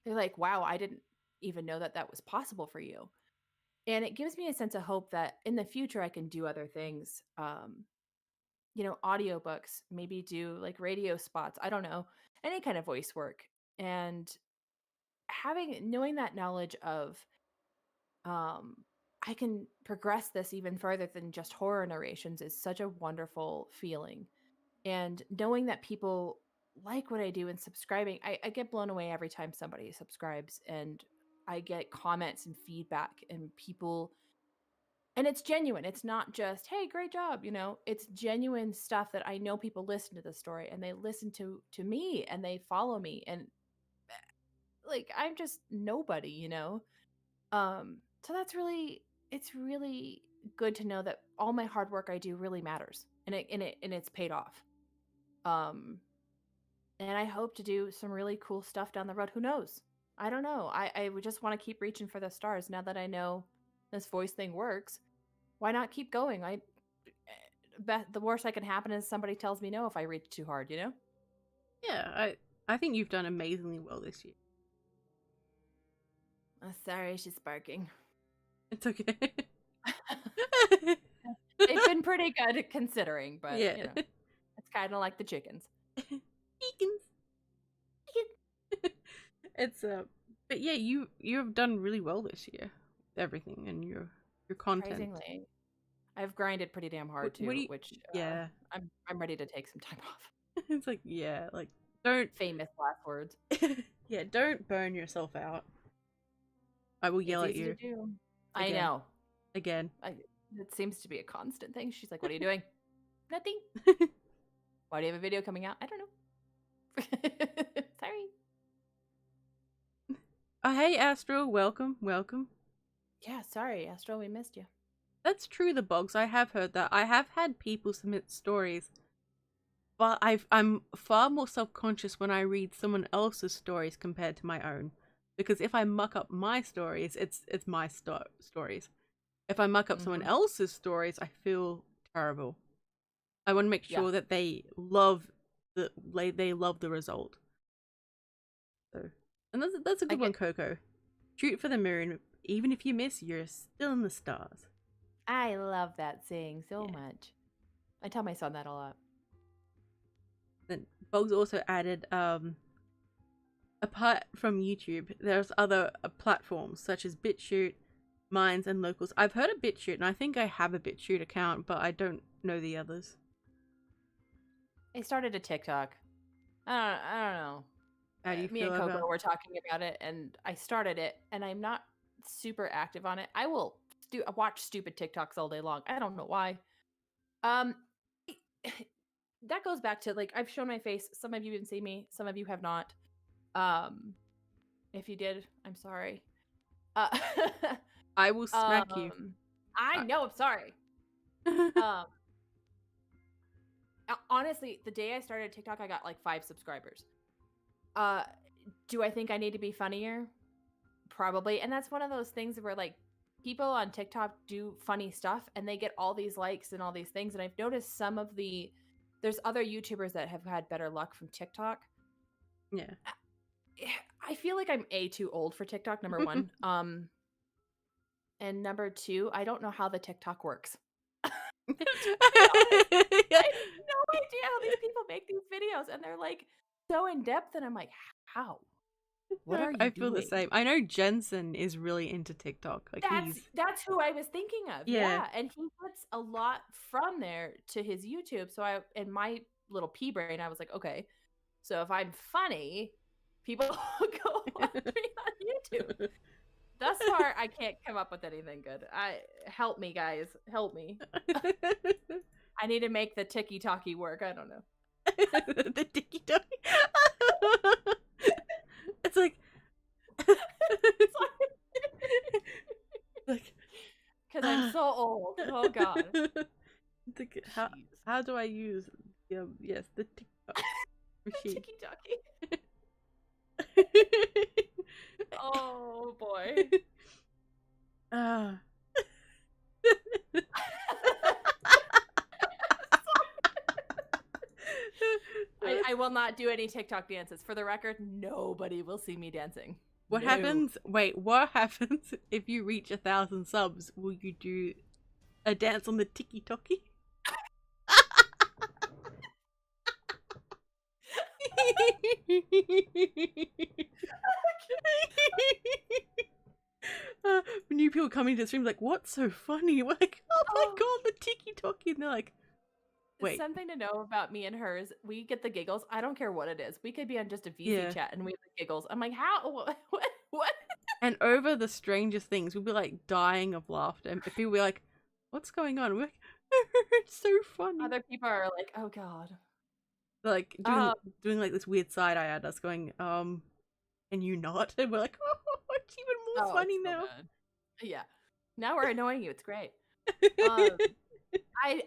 they're like, wow, I didn't even know that that was possible for you. And it gives me a sense of hope that in the future I can do other things. Audiobooks, maybe do like radio spots. I don't know, any kind of voice work. And knowing that knowledge of um I can progress this even further than just horror narrations is such a wonderful feeling. And knowing that people like what I do and subscribing, I get blown away every time somebody subscribes and I get comments and feedback and people And it's genuine. It's not just, hey, great job, you know. It's genuine stuff that I know people listen to the story and they listen to me and they follow me and like I'm just nobody, you know. So that's really it's really good to know that all my hard work I do really matters and it's paid off. Um and I hope to do some really cool stuff down the road. Who knows? I don't know. I would just want to keep reaching for the stars now that I know this voice thing works. Why not keep going? The worst that can happen is somebody tells me no if I reach too hard, you know? Yeah, I think you've done amazingly well this year. Sorry, she's barking. It's okay. They've been pretty good at considering, but Yeah. you know, it's kind of like the chickens. Chickens. It's but yeah, you've done really well this year. Everything and your content. Surprisingly, I've grinded pretty damn hard What do too, you, which yeah. I'm ready to take some time off. It's like, yeah, like don't Famous last words. yeah, don't burn yourself out. I will yell It's at easy you. to do. I Again. know. Again. It seems to be a constant thing. She's like, "What are you doing?" Nothing. Why do you have a video coming out? I don't know. Sorry. Oh, hey, Astro, welcome. Yeah, sorry, Astro, we missed you. That's true, the bogs. I have heard that. I have had people submit stories, but I'm far more self-conscious when I read someone else's stories compared to my own. Because if I muck up my stories, it's my stories. If I muck up someone else's stories, I feel terrible. I want to make sure that they love the result. So, and that's a good one, Coco. Shoot for the moon. Even if you miss, you're still in the stars. I love that saying so much. I tell my son that a lot. Then Bogs also added, apart from YouTube, there's other platforms such as BitChute, Minds, and Locals. I've heard of BitChute, and I think I have a BitChute account, but I don't know the others. I started a TikTok. I don't know. How do you Me feel and Coco about? were talking about it, and I started it, and I'm not super active on it. I will watch stupid TikToks all day long. I don't know why. Um, that goes back to like I've shown my face. Some of you didn't see me. Some of you have not. If you did, I'm sorry. I will smack you. I know. I'm sorry. Honestly, the day I started TikTok, I got like 5 subscribers. Do I think I need to be funnier? Probably. And that's one of those things where like people on TikTok do funny stuff and they get all these likes and all these things. And I've noticed there's other YouTubers that have had better luck from TikTok. Yeah. I feel like I'm too old for TikTok, number one. And number 2, I don't know how the TikTok works. I have no idea how these people make these videos, and they're like so in depth, and I'm like, how? What are you doing? I feel the same. I know Jensen is really into TikTok. Like that's who I was thinking of. Yeah, and he puts a lot from there to his YouTube. So in my little pea brain, I was like, okay, so if I'm funny, people will go watch me on YouTube. Thus far, I can't come up with anything good. Help me, guys. Help me. I need to make the tiki-talkie work. I don't know. The tiki-talkie? It's like... like... Because I'm so old. Oh, God. How do I use... yes, the TikTok machine. The tiki-talkie. Oh, boy. I will not do any TikTok dances. For the record, nobody will see me dancing. What happens? Wait, what happens if you reach 1,000 subs? Will you do a dance on the tiki-talkie? New people coming to the stream like, what's so funny? We're like, oh my god, the tiki-talkie. And they're like, wait. Something to know about me and hers, we get the giggles. I don't care what it is. We could be on just a VC chat and we have the giggles. I'm like, how? What? And over the strangest things, we'll be like dying of laughter. And people will be like, what's going on? We're like, it's so funny. Other people are like, oh god. Like Um, doing like this weird side eye at us, going, can you not? And we're like, oh, it's even more oh, it's funny so now. good. Yeah. Now we're annoying you. It's great. Um, I'm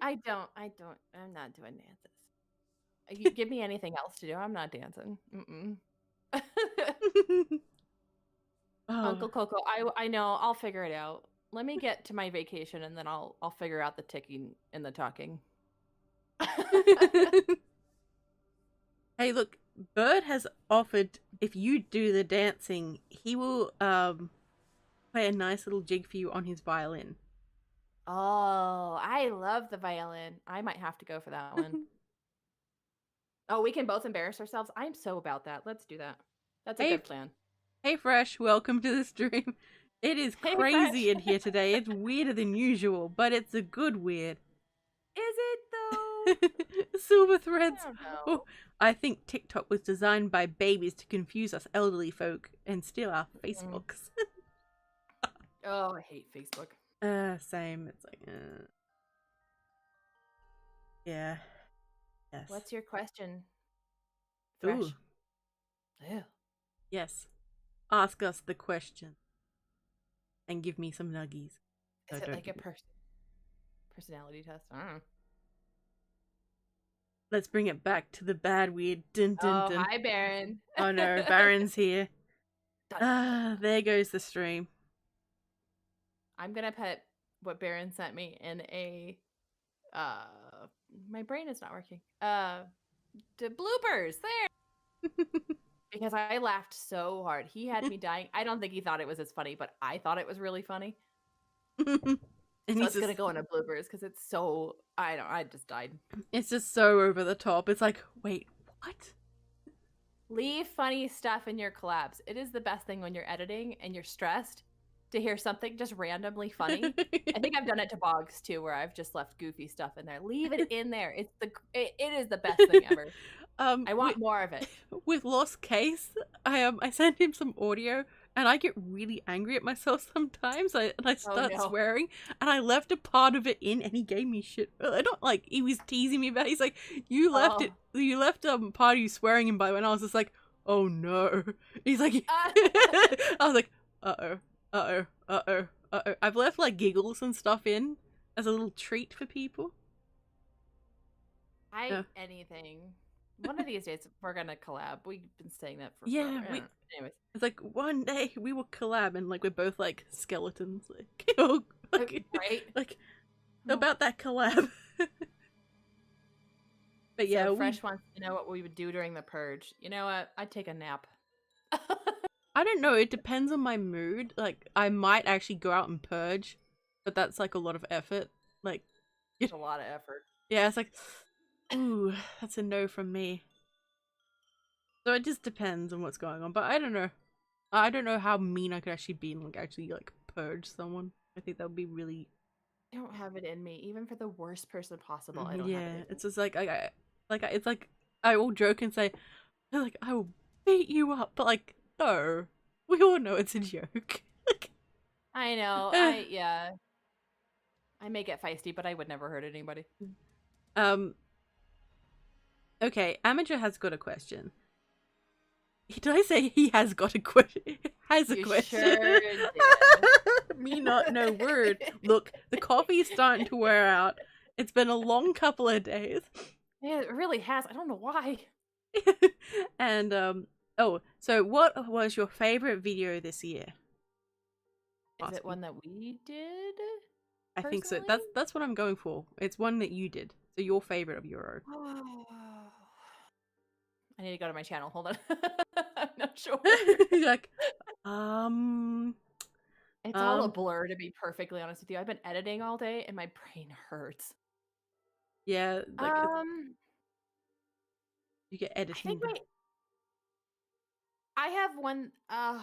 not doing dances. You give me anything else to do. I'm not dancing. Mm-mm. Oh. Uncle Coco, I know. I'll figure it out. Let me get to my vacation and then I'll figure out the ticking and the talking. Hey, look, Bird has offered if you do the dancing, he will play a nice little jig for you on his violin. Oh, I love the violin. I might have to go for that one. Oh, we can both embarrass ourselves. I'm so about that. Let's do that. That's a Hey, good plan. hey, Fresh, welcome to the stream. It is Hey, crazy Fresh. in here today. It's weirder than usual, but it's a good weird. Is it though? Silver I threads. don't Oh, know. I think TikTok was designed by babies to confuse us elderly folk and steal our Mm. Facebooks. Oh, I hate Facebook. Same. It's like, yeah, yes. What's your question? Ooh, Fresh. Ew. yes. Ask us the question and give me some nuggies. Is No, it don't like a give me. personality test? I don't know. Let's bring it back to the bad weird. Dun dun Oh, dun. hi, Baron. Oh no, Baron's here. Dun, dun, Ah, dun. there goes the stream. I'm gonna put what Baron sent me in a uh my brain is not working. The bloopers there because I laughed so hard. He had me dying. I don't think he thought it was as funny, but I thought it was really funny. And So he's it's gonna just, go into bloopers because it's so I just died. it's just so over the top. It's like, wait, what? Leave funny stuff in your collabs. It is the best thing when you're editing and you're stressed to hear something just randomly funny. I think I've done it to Boggs too, where I've just left goofy stuff in there. Leave it in there. It is the best thing ever. I with want more of it. with Lost Case, I sent him some audio, and I get really angry at myself sometimes. I Oh start no. swearing, and I left a part of it in, and he gave me shit. I don't like. He was teasing me about. He's like, you left it. Oh. You left part of you swearing in by when I was just like, oh no. He's like, I was like, uh oh, I've left like giggles and stuff in as a little treat for people. Anything. One of these days we're gonna collab. We've been saying that for Yeah, forever. Anyways. it's like one day we will collab and like we're both like skeletons, like oh, Right? like about that collab. But yeah, So Fresh wants to know what we would do during the purge. You know what? I'd take a nap. I don't know. It depends on my mood. Like I might actually go out and purge, but that's like a lot of effort. Like It's a lot of effort. yeah, it's like ooh, that's a no from me. So it just depends on what's going on. But I don't know. I don't know how mean I could actually be and like actually like purge someone. I think that would be really. I don't have it in me, even for the worst person possible. I don't have it Yeah, in me. it's just like it's like I will joke and say, like I will beat you up, but like no, we all know it's a joke. Like, I know. Yeah. I may get feisty, but I would never hurt anybody. um, okay, Amateur has got a question. Did I say he has got a question? Has a You question. sure did. Me not no word. Look, the coffee's starting to wear out. It's been a long couple of days. Yeah, it really has. I don't know why. And oh, so what was your favorite video this year? Is it one that we did? I think so. Personally? That's what I'm going for. It's one that you did. So your favorite of your own. Oh. I need to go to my channel. Hold on. I'm not sure. Like, It's all a blur, to be perfectly honest with you. I've been editing all day and my brain hurts. yeah, like you get I think editing. I have one. I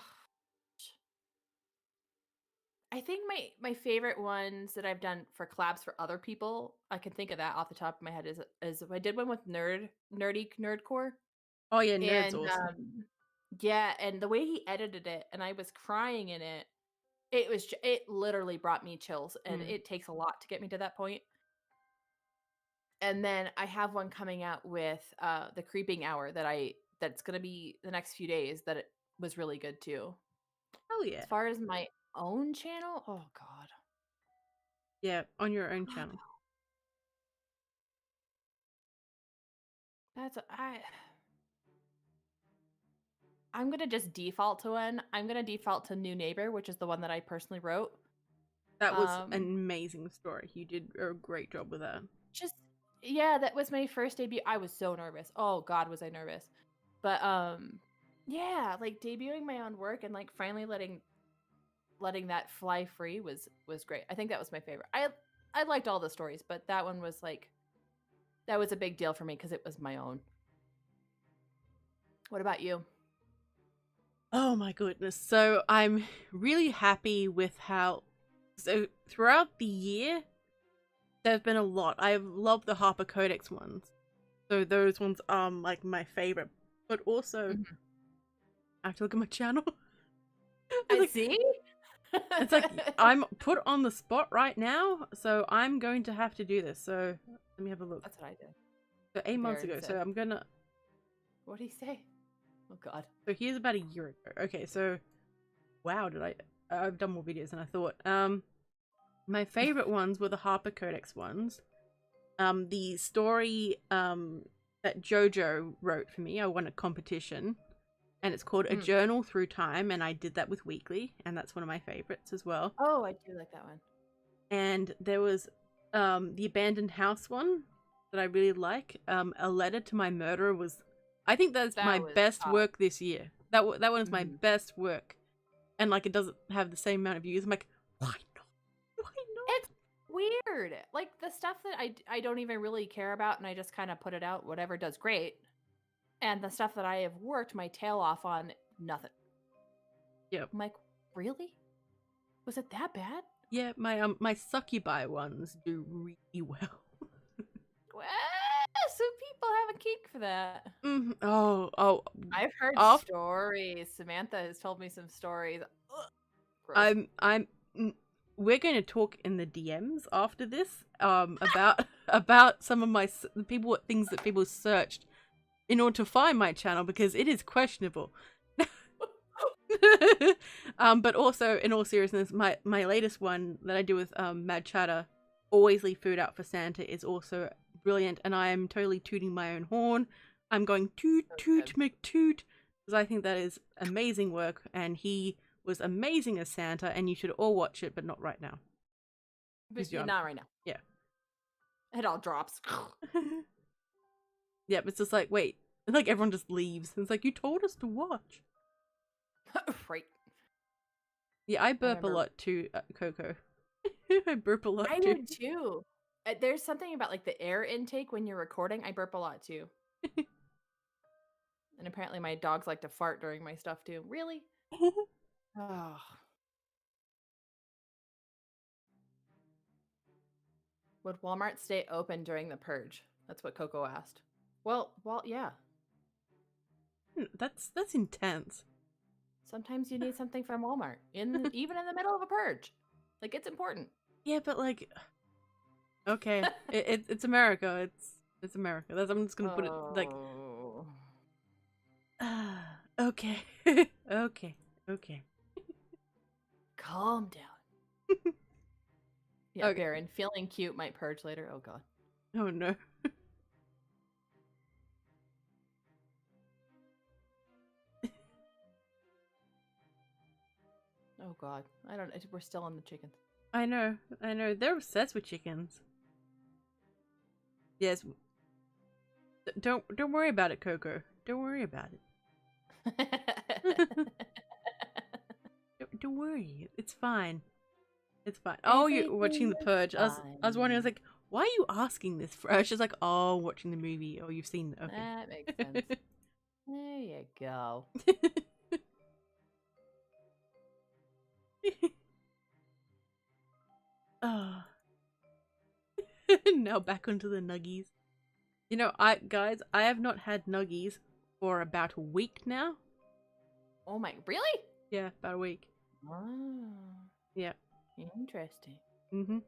think my favorite ones that I've done for collabs for other people, I can think of that off the top of my head is I did one with nerdcore, Oh yeah, nerd's and awesome. yeah, and the way he edited it, and I was crying in it, it literally brought me chills, and Mm. it takes a lot to get me to that point. And then I have one coming out with the Creeping Hour that's gonna be the next few days that it was really good too. Hell yeah. As far as my own channel, oh god. Yeah, on your own God, channel. that's I'm gonna just default to one. I'm gonna default to New Neighbor, which is the one that I personally wrote. That was an Um, amazing story. You did a great job with that. just yeah, that was my first debut. I was so nervous. Oh god, was I nervous. But yeah, like debuting my own work and like finally letting that fly free was great. I think that was my favorite. I liked all the stories, but that one was like that was a big deal for me because it was my own. What about you? Oh my goodness. So I'm really happy with how. So throughout the year, there's been a lot. I've loved the Harper Codex ones. So those ones are like my favorite. But also, Mhm. I have to look at my channel. I like, see. it's like I'm put on the spot right now, so I'm going to have to do this. So let me have a look. That's what I did. So 8 months Baron ago. So said. I'm gonna. What did he say? Oh god. So here's about a year ago. Okay, so wow, I've done more videos than I thought. My favorite ones were the Harper Codex ones. The story that Jojo wrote for me. I won a competition, and it's called A Mm. Journal Through Time, and I did that with Weekly, and that's one of my favorites as well. Oh, I do like that one. And there was the Abandoned House one that I really like. A Letter to My Murderer was, I think that's my That was best top. work this year. That one is my Mhm. best work, and like it doesn't have the same amount of views. I'm like, why not? Why It's weird. Like the stuff that I don't even really care about and I just kind of put it out, whatever does great. And the stuff that I have worked my tail off on, nothing. Yep. I'm like, really? Was it that bad? Yeah, my succubi ones do really well. Well, some people have a kink for that. Oh, I've heard off. stories. Samantha has told me some stories. Ugh, gross. I'm. We're going to talk in the DMs after this. About about some of my people, things that people searched in order to find my channel because it is questionable. But also in all seriousness, my latest one that I do with Mad Chatter, always leave food out for Santa, is also brilliant, and I am totally tooting my own horn. I'm going toot So toot good. McToot because I think that is amazing work, and he was amazing as Santa, and you should all watch it, but not right now. But He's young. not right now. Yeah. It all drops. Yep, it's just like, wait, like everyone just leaves. It's like, you told us to watch. Right. Yeah, I burp a remember- lot too, Coco. I burp a lot I too. would too. There's something about like the air intake when you're recording. I burp a lot too. And apparently my dogs like to fart during my stuff too. Really? Oh. Would Walmart stay open during the purge? That's what Coco asked. Well, yeah. That's intense. Sometimes you need something from Walmart even in the middle of a purge. Like it's important. Yeah, but like, okay, it's America. It's America. I'm just gonna put it like, Oh. okay, okay. Calm down. Yeah, Okay. Baron, feeling cute might purge later. Oh god. Oh no. Oh god. I don't we're still on the chickens. I know. They're obsessed with chickens. Yes. Don't worry about it, Coco. Don't worry about it. Don't worry. It's fine. It's fine. Oh, you're watching The Purge. I was wondering. I was like, why are you asking this for? She's like, oh, watching the movie. Oh, you've seen. Okay. That makes sense. There you go. Oh. Now back onto the nuggies. You know, guys, I have not had nuggies for about a week now. Oh my, really? Yeah, about a week. Oh. Yeah. Interesting. Mm-hmm.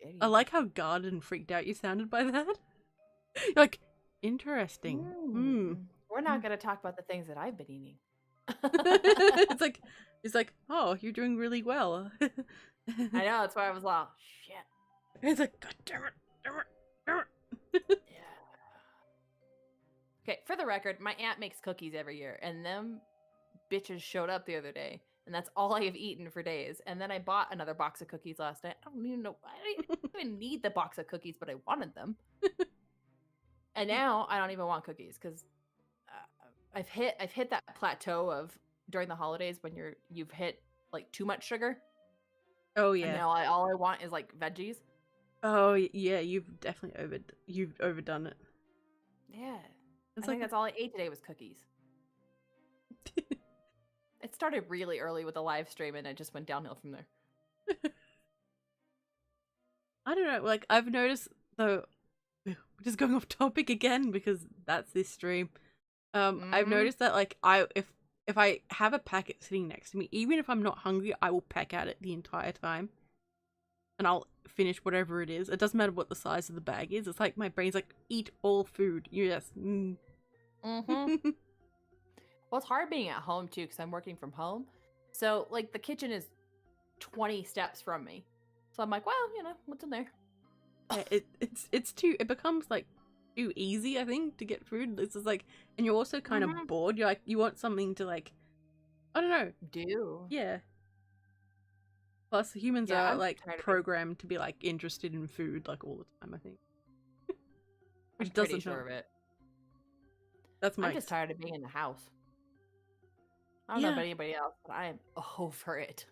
Very I like interesting. how guarded and freaked out you sounded by that. You're like, interesting. Hmm. We're not going to talk about the things that I've been eating. it's like, oh, you're doing really well. I know, that's why I was like, shit. It's like, God damn it, damn it. Yeah. Okay, for the record, my aunt makes cookies every year, and them bitches showed up the other day, and that's all I have eaten for days. And then I bought another box of cookies last night. I don't even know. I didn't even need the box of cookies, but I wanted them. And now I don't even want cookies because I've hit that plateau of during the holidays when you've hit like too much sugar, Oh and yeah. now all I want is like veggies. Oh yeah. You've definitely overdone it. Yeah, It's I think like that's all I ate today was cookies. It started really early with the live stream, and it just went downhill from there. I don't know. Like I've noticed though, we're just going off topic again because that's this stream. I've Mm-hmm. noticed that like if I have a packet sitting next to me, even if I'm not hungry, I will peck at it the entire time, and I'll finish whatever it is. It doesn't matter what the size of the bag is. It's like my brain's like, eat all food. Yes. Mm. Mm-hmm. Well, it's hard being at home too because I'm working from home. So like the kitchen is 20 steps from me. So I'm like, well, what's in there? Yeah, it becomes like too easy, I think, to get food. This is like, and you're also kind Mm-hmm. of bored. You're like, you want something to like, I don't know. Do. Yeah. Plus, humans Yeah, are I'm like tired of being programmed to be like interested in food like all the time, I think. I'm Which pretty doesn't sure help. of it. That's I'm my just tired of being in the house. I don't know about yeah. anybody else, but I am over it.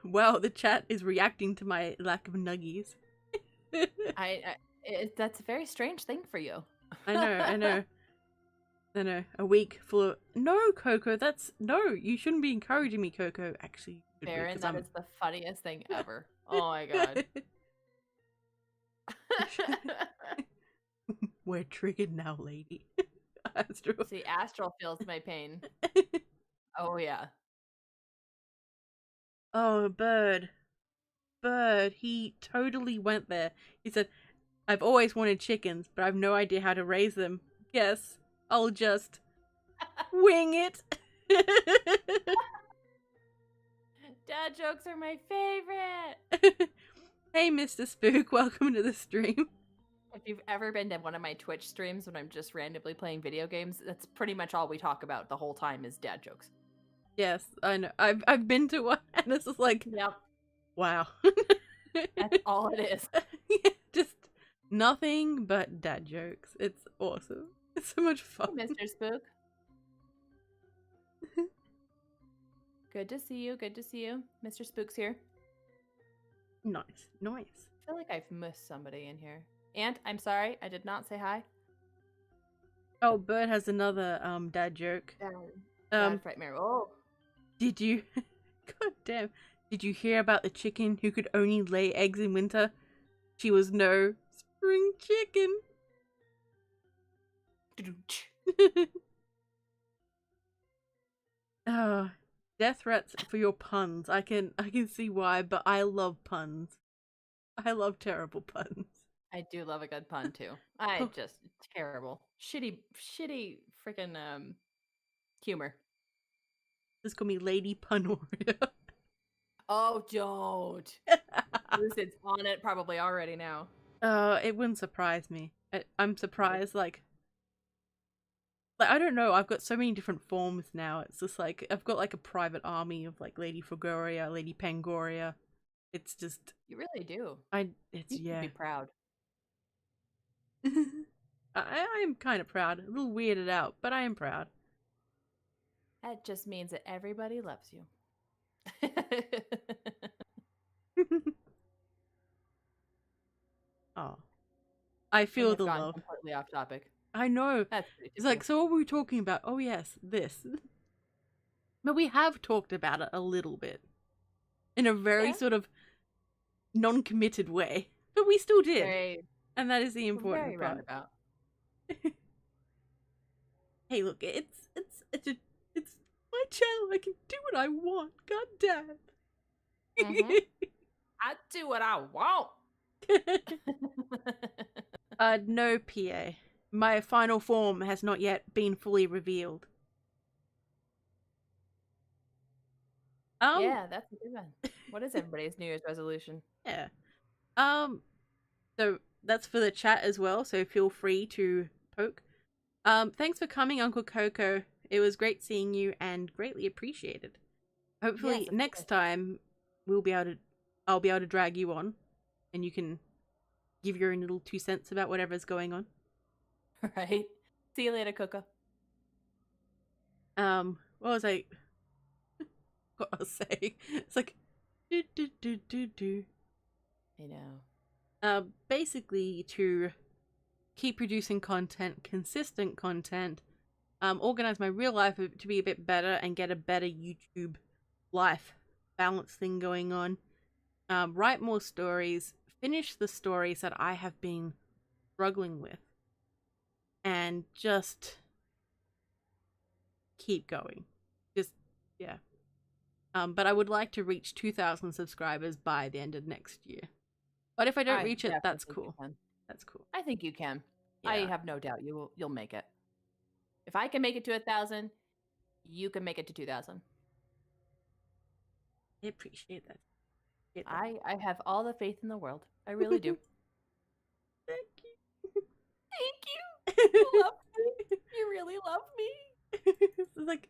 Wow, the chat is reacting to my lack of nuggies. That's a very strange thing for you. I know, I know. I know. A week full of no, Coco. That's no. You shouldn't be encouraging me, Coco. Actually, you should be Baron, because that I'm. is the funniest thing ever. Oh my god. We're triggered now, lady. Astral. See, Astral feels my pain. Oh yeah. Oh, Bird. Bird. He totally went there. He said, I've always wanted chickens, but I've no idea how to raise them. Guess I'll just wing it. Dad jokes are my favorite. Hey, Mr. Spook. Welcome to the stream. If you've ever been to one of my Twitch streams when I'm just randomly playing video games, that's pretty much all we talk about the whole time is dad jokes. Yes, I know. I've been to one, and it's just like, Yep. wow. That's all it is. Yeah, just nothing but dad jokes. It's awesome. It's so much fun. Hey, Mr. Spook. Good to see you. Good to see you. Mr. Spook's here. Nice, nice. I feel like I've missed somebody in here. Aunt, I'm sorry. I did not say hi. Oh, Bird has another dad joke. Dad Frightmare. Oh. Did you? God damn! Did you hear about the chicken who could only lay eggs in winter? She was no spring chicken. Oh, death threats for your puns. I can see why, but I love puns. I love terrible puns. I do love a good pun too. Oh. Just terrible. Shitty freaking humor. Just call me Lady Pun Warrior. Oh, don't. Lucid's on it probably already now. It wouldn't surprise me. I'm surprised, like I don't know. I've got so many different forms now. It's just like I've got like a private army of like Lady Fugoria, Lady Pangoria. It's just You really do. It's You should be proud. I am kind of proud. A little weirded out, but I am proud. That just means that everybody loves you. Oh, I feel We've the gone love. completely off topic. I know. That's It's like, so what were we talking about? Oh yes, this. But we have talked about it a little bit. In a very sort of non-committed way. But we still did. And that is the important part. Roundabout. Hey, look, it's my channel. I can do what I want. God damn. Mm-hmm. I do what I want. No, PA. My final form has not yet been fully revealed. Yeah, that's a good one. What is everybody's New Year's resolution? Yeah. So that's for the chat as well, so feel free to poke. Thanks for coming, Uncle Coco. It was great seeing you and greatly appreciated. Hopefully Yes, of next course. time I'll be able to drag you on and you can give your own little 2 cents about whatever's going on. Right. See you later, Coco. What was I what I was saying? It's like do. I know. Basically to keep producing content, consistent content, organize my real life to be a bit better and get a better YouTube life balance thing going on. Write more stories, finish the stories that I have been struggling with, and just keep going. Just, yeah. But I would like to reach 2,000 subscribers by the end of next year. But if I don't I reach it, definitely that's think you cool. can. That's cool. I think you can. I Yeah, have no doubt you'll make it. If I can make it to 1,000, you can make it to 2,000. I appreciate that. I have all the faith in the world. I really do. Thank Thank you. you. You love me. You really love me. It's like,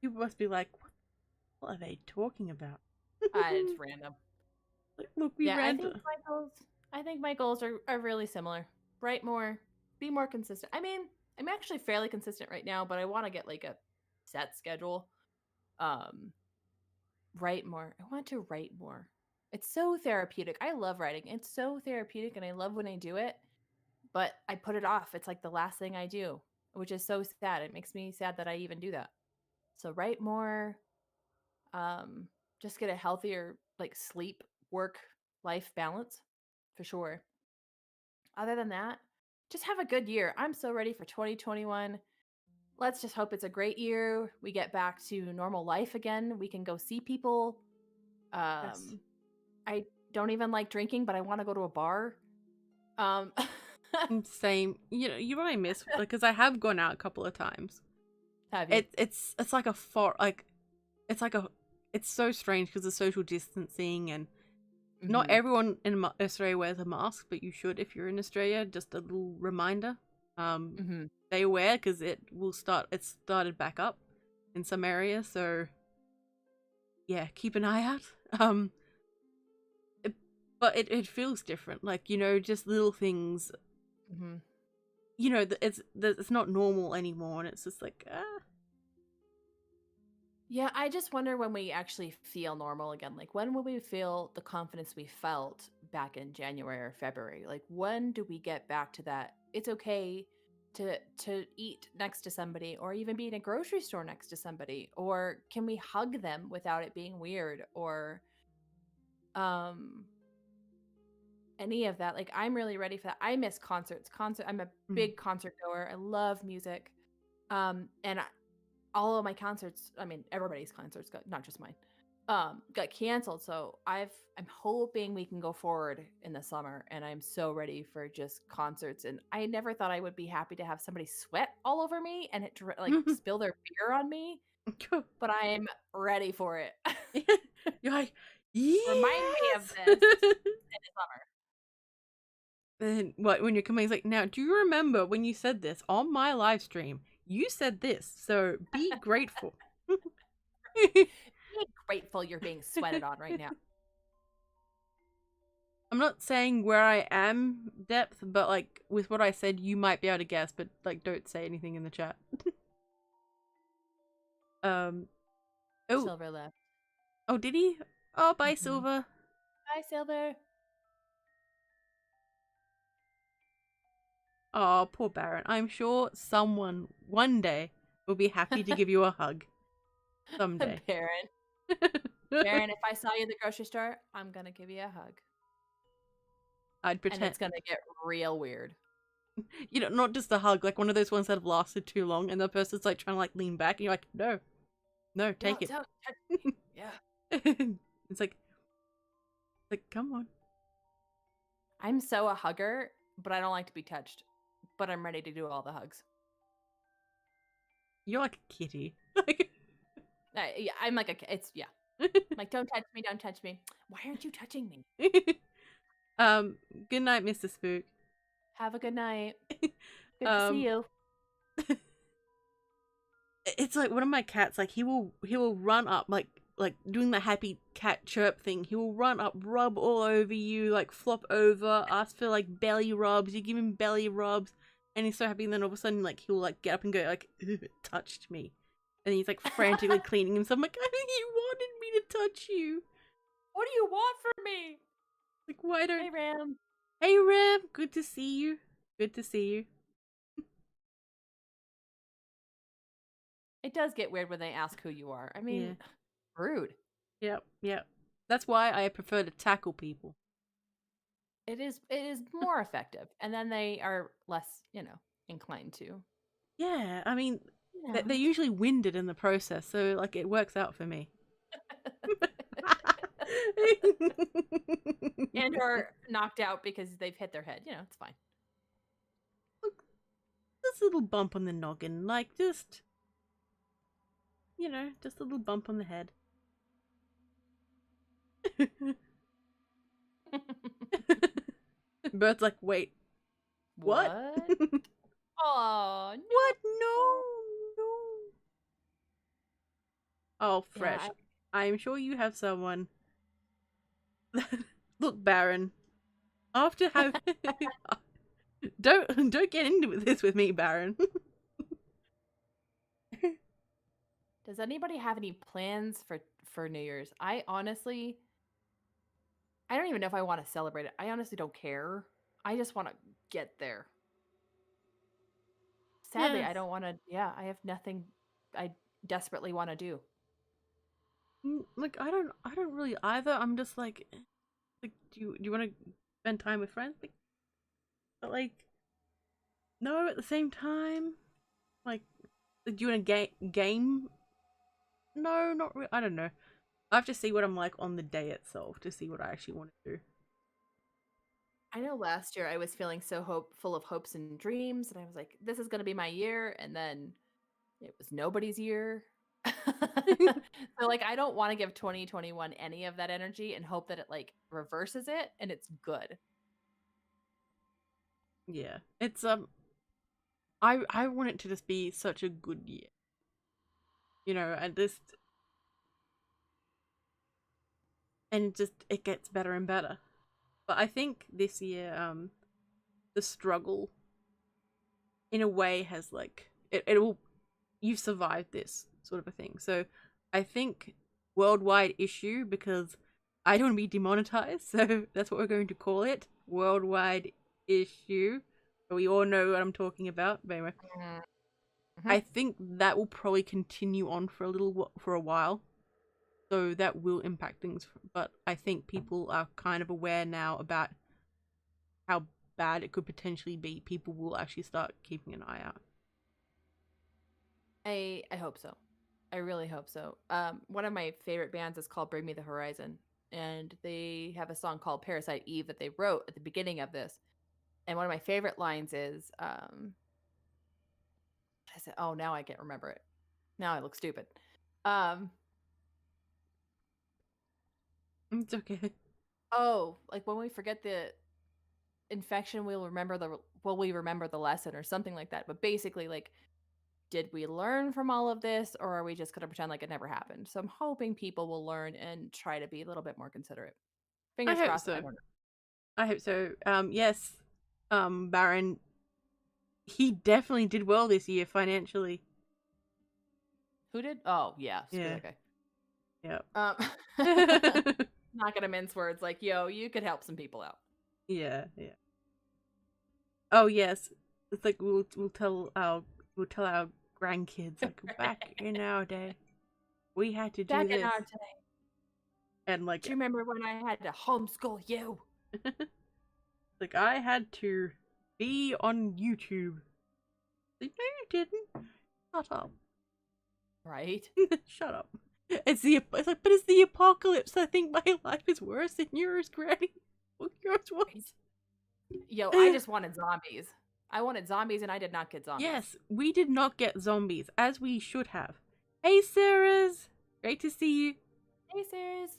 people must be like, what are they talking about? It's random. Like, look, we Yeah, ran. I think my goals are really similar. Write more, be more consistent. I mean, I'm actually fairly consistent right now, but I want to get like a set schedule. Um, write more. I want to write more. It's so therapeutic. I love writing. It's so therapeutic and I love when I do it, but I put it off. It's like the last thing I do, which is so sad. It makes me sad that I even do that. So write more, um, just get a healthier like sleep, work, life balance for sure. Other than that, just have a good year. I'm so ready for 2021. Let's just hope it's a great year. We get back to normal life again. We can go see people. Yes. I don't even like drinking, but I want to go to a bar. Um, Same. You know, what I miss, because I have gone out a couple of times. have you? It's like it's like a it's so strange because of social distancing and not Mm-hmm. everyone in Australia wears a mask, but you should if you're in Australia. Just a little reminder. Mm-hmm. Stay aware because it will start. It started back up in some areas, so yeah, keep an eye out. But it feels different. Like, you know, just little things. Mm-hmm. You know, it's not normal anymore, and it's just like Yeah, I just wonder when we actually feel normal again. Like, when will we feel the confidence we felt back in January or February? Like, when do we get back to that? It's okay to eat next to somebody, or even be in a grocery store next to somebody, or can we hug them without it being weird, or um any of that? Like, I'm really ready for that. I miss concerts. I'm a mm. big concert goer. I love music. And all of my concerts, I mean, everybody's concerts got, not just mine, got canceled. So I'm hoping we can go forward in the summer, and I'm so ready for just concerts. And I never thought I would be happy to have somebody sweat all over me and like spill their beer on me, but I am ready for it. You're like, yes. Remind me of this in the summer. And what, when you're coming, it's like, now, do you remember when you said this on my live stream? You said this, so be grateful. Be grateful you're being sweated on right now. I'm not saying where I am depth, but like with what I said, you might be able to guess, but like don't say anything in the chat. Oh, Silver left. oh, did he? Oh, bye, Mm-hmm. Silver. Bye, Silver. Oh, poor Baron. I'm sure someone one day will be happy to give you a hug. Someday. Baron. Baron, if I saw you at the grocery store, I'm gonna give you a hug. I'd pretend. And it's gonna get real weird. You know, not just a hug, like one of those ones that have lasted too long, and the person's like trying to like lean back, and you're like, no, No, No, take it. don't touch me. Yeah. It's like, come on. I'm so a hugger, but I don't like to be touched. But I'm ready to do all the hugs. You're like a kitty. Yeah, I'm like it's yeah. Like, don't touch me, don't touch me. Why aren't you touching me? Good night, Mr. Spook. Have a good night. Good to see Um, you. it's like one of my cats. Like he will run up like doing the happy cat chirp thing. He will run up, rub all over you, like flop over, ask for like belly rubs. You give him belly rubs, and he's so happy. And then all of a sudden, like he'll like get up and go like, "It touched me," and he's like frantically cleaning himself. I'm like, I think he wanted me to touch you. What do you want from me? Like, why don't? Hey, Ram. Hey, Ram. Good to see you. Good to see you. It does get weird when they ask who you are. I mean, Yeah. rude. Yep. Yep. That's why I prefer to tackle people. It is more effective, and then they are less, inclined to. Yeah, I mean, You they're usually winded in the process, so like it works out for me. And or knocked out because they've hit their head. It's fine. Look, just a little bump on the noggin, like just just a little bump on the head. Bird's like, wait, what? What? Oh What? no. No. Oh, Yeah. fresh. I'm sure you have someone. Look, Baron. After have don't get into this with me, Baron. Does anybody have any plans for New Year's? I honestly, I don't even know if I want to celebrate it. I honestly don't care. I just want to get there. Sadly, Yes. I don't want to. Yeah, I have nothing I desperately want to do. Like I don't really either. I'm just like do you want to spend time with friends? But like no, at the same time, like do you want to game? No, not really. I don't know. I have to see what I'm like on the day itself to see what I actually want to do. I know last year I was feeling so full of hopes and dreams, and I was like, "This is going to be my year," and then it was nobody's year. So like, I don't want to give 2021 any of that energy and hope that it like reverses it and it's good. Yeah, it's. I want it to just be such a good year, and just it gets better and better. But I think this year, the struggle, in a way, has like it will. You've survived this sort of a thing. So I think worldwide issue, because I don't want to be demonetized, so that's what we're going to call it. Worldwide issue. We all know what I'm talking about. But anyway, I think that will probably continue on for a while. So that will impact things, but I think people are kind of aware now about how bad it could potentially be. People will actually start keeping an eye out. I hope so. I really hope so. One of my favorite bands is called Bring Me the Horizon, and they have a song called Parasite Eve that they wrote at the beginning of this. And one of my favorite lines is, I said, "Oh, now I can't remember it. Now I look stupid." Um, It's okay. oh, like when we forget the infection, will we remember the lesson or something like that. But basically, like, did we learn from all of this, or are we just gonna pretend like it never happened? So I'm hoping people will learn and try to be a little bit more considerate. I Fingers hope crossed. I so. don't know. I hope so. Yes, Baron, he definitely did well this year financially. Who did? Oh yeah, screw Yeah. that guy. Yep. Not gonna mince words. Like, yo, you could help some people out. Yeah. Yeah. Oh yes, it's like we'll tell our grandkids like back in our day we had to do Back in this, our day, and like do you remember when I had to homeschool you? like I had to be on YouTube. Like, no, you didn't. Shut up. Right? Shut up. It's like, but it's the apocalypse. I think my life is worse than yours, Granny. Well, yours was. Yo, I just wanted zombies. I wanted zombies and I did not get zombies. Yes, we did not get zombies, as we should have. Hey, Sarahs! Great to see you. Hey, Sarahs.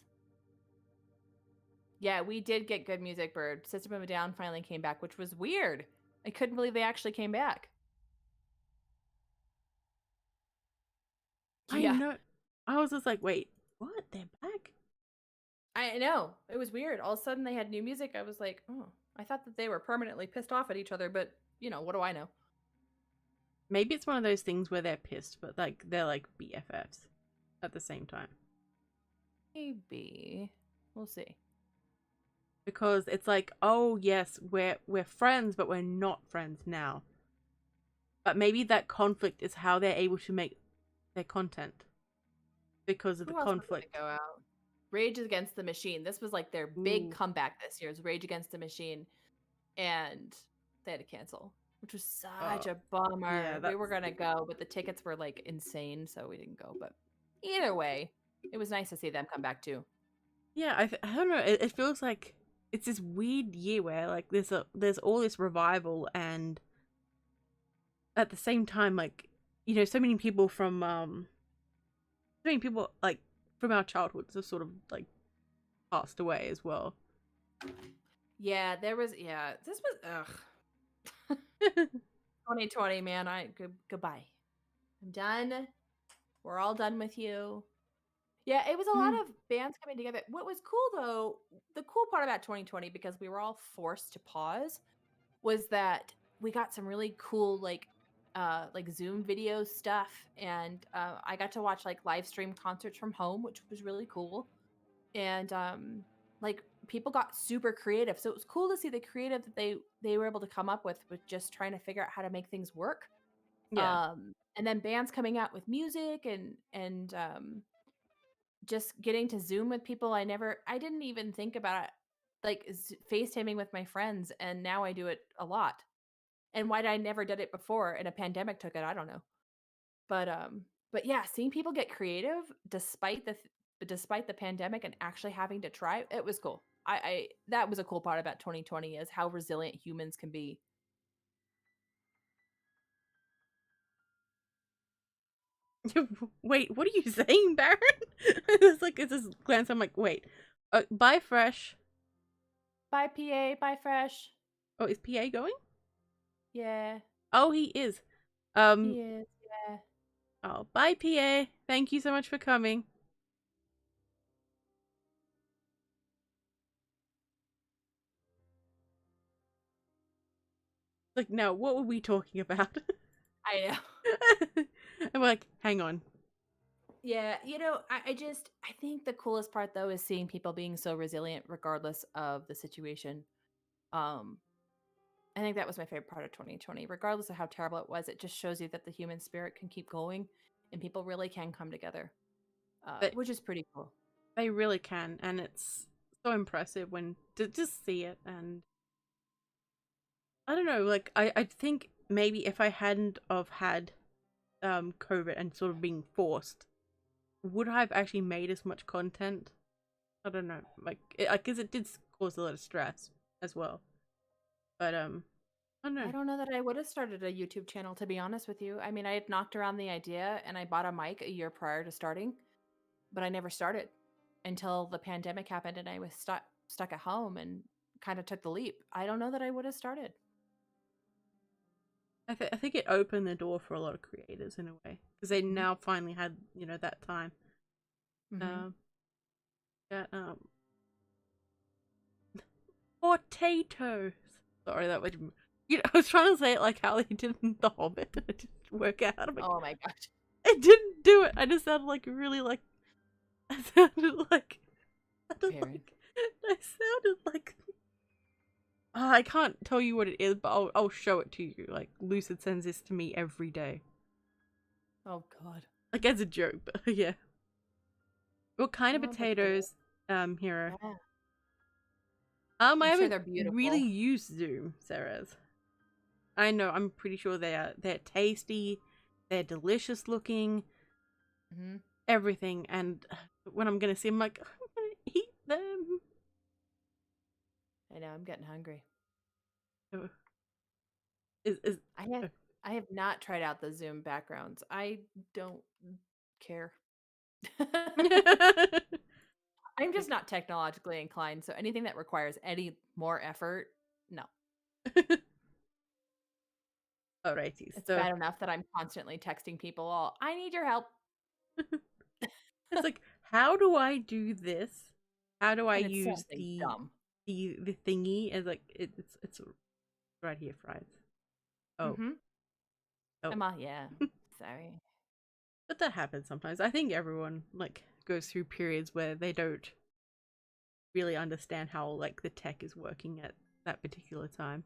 Yeah, we did get good music, Bird. System of a Down finally came back, which was weird. I couldn't believe they actually came back. I Yeah, know. I was just like, wait, what? They're back? I know. It was weird. All of a sudden they had new music. I was like, oh, I thought that they were permanently pissed off at each other, but, what do I know? Maybe it's one of those things where they're pissed, but like they're like BFFs at the same time. Maybe. We'll see. Because it's like, oh yes, we're friends, but we're not friends now. But maybe that conflict is how they're able to make their content. Because of Who the else was conflict. gonna go out? Rage Against the Machine. This was like their big Ooh. comeback this year. Is Rage Against the Machine, and they had to cancel, which was such a bummer. Yeah, We were gonna go, but the tickets were like insane, so we didn't go. But either way, it was nice to see them come back too. yeah. I don't know. It feels like it's this weird year where like there's all this revival, and at the same time, like so many people from like from our childhoods have sort of like passed away as well. Yeah, there was. Yeah, this was. Ugh. 2020, man. Goodbye. I'm done. We're all done with you. Yeah, it was a lot of bands coming together. What was cool though, the cool part about 2020, because we were all forced to pause, was that we got some really cool like Zoom video stuff, and I got to watch like live stream concerts from home, which was really cool. And like people got super creative. So it was cool to see the creative that they were able to come up with just trying to figure out how to make things work. Yeah. And then bands coming out with music and just getting to Zoom with people I didn't even think about it, like FaceTiming with my friends, and now I do it a lot. And why did I never did it before? And a pandemic took it, I don't know. But yeah, seeing people get creative despite the pandemic and actually having to try, it was cool. I that was a cool part about 2020, is how resilient humans can be. Wait, what are you saying, Baron? It's this glance. I'm like, wait. Bye, Fresh. Bye PA, bye Fresh. Oh, is PA going? Yeah, Oh, he is. he is. Yeah. Oh, bye, PA. Thank you so much for coming. Like, now, what were we talking about? I know. I'm like, hang on. Yeah, I think the coolest part though is seeing people being so resilient regardless of the situation. Um, I think that was my favorite part of 2020. Regardless of how terrible it was, it just shows you that the human spirit can keep going and people really can come together, But which is pretty cool. they really can, and it's so impressive when to just see it. And I don't know, like I think maybe if I hadn't of had COVID and sort of being forced, would I have actually made as much content? I don't know, like because it did cause a lot of stress as well. But I don't know. I don't know that I would have started a YouTube channel, to be honest with you. I mean, I had knocked around the idea and I bought a mic a year prior to starting, but I never started until the pandemic happened and I was stuck at home and kind of took the leap. I don't know that I would have started. I think it opened the door for a lot of creators in a way because they Mhm. now finally had that time. Mhm. That potatoes. Sorry, that was I was trying to say it like how they did in The Hobbit, but it didn't work out. I'm like, Oh my gosh. it didn't do it. I just sounded like really like. I sounded like. Parent. I sounded like. I can't tell you what it is, but I'll show it to you. Like Lucid sends this to me every day, Oh god. like as a joke. But yeah. What kind of Oh, potatoes, Hero? yeah. I I'm sure haven't they're really beautiful. used Zoom, Sarah's. I know, I'm pretty sure they're tasty, they're delicious looking. Mm-hmm. everything. And when I'm gonna see them, I'm like, I'm gonna eat them. I know, I'm getting hungry. Oh, is I have oh. I have not tried out the Zoom backgrounds. I don't care. I'm just Like, not technologically inclined, so anything that requires any more effort, no. alrighty, It's so bad enough that I'm constantly texting people all, I need your help. it's like, how do I do this? How do I And it's use something the dumb. the thingy? As like it's right here, fries. Oh, Mm-hmm. oh. Yeah. Sorry. But that happens sometimes. I think everyone like goes through periods where they don't really understand how like the tech is working at that particular time.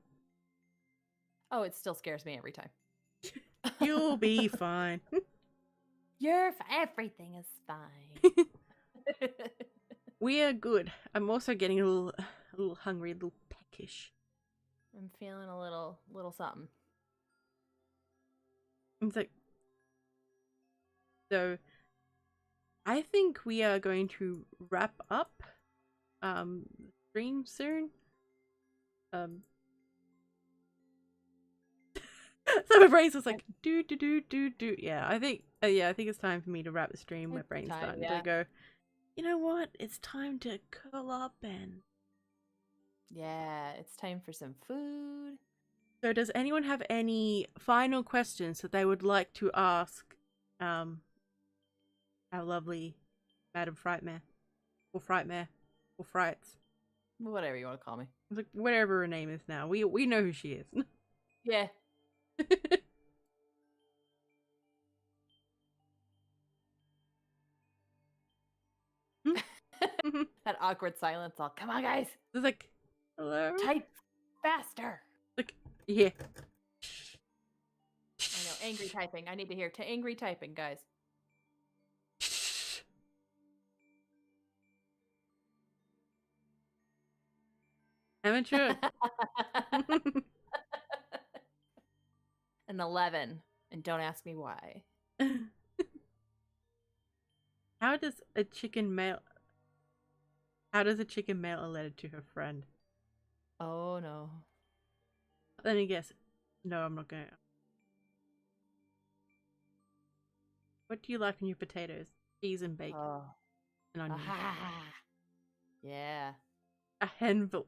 Oh, it still scares me every time. You'll be fine. Everything is fine. We are good. I'm also getting a little hungry, a little peckish. I'm feeling a little something. It's like, so I think we are going to wrap up the stream soon. So my brain's just like do do do do do. Yeah, I think I think it's time for me to wrap the stream. My It's brain's time, starting to yeah. go, you know what? It's time to curl up and. Yeah, it's time for some food. So does anyone have any final questions that they would like to ask our lovely Madam Frightmare or Frightmare or Frights? Whatever you want to call me. It's like whatever her name is now. We know who she is. Yeah. That awkward silence. All, come on, guys. It's like, hello? Type faster. Like, yeah. I know, angry typing. I need to hear angry typing, guys. Amateur. An 11. And don't ask me why. How does a chicken mail a letter to her friend? Oh, no. Let me guess. No, I'm not going to. What do you like in your potatoes? Cheese and bacon. Oh. And onions. Ah. Yeah. A henvil.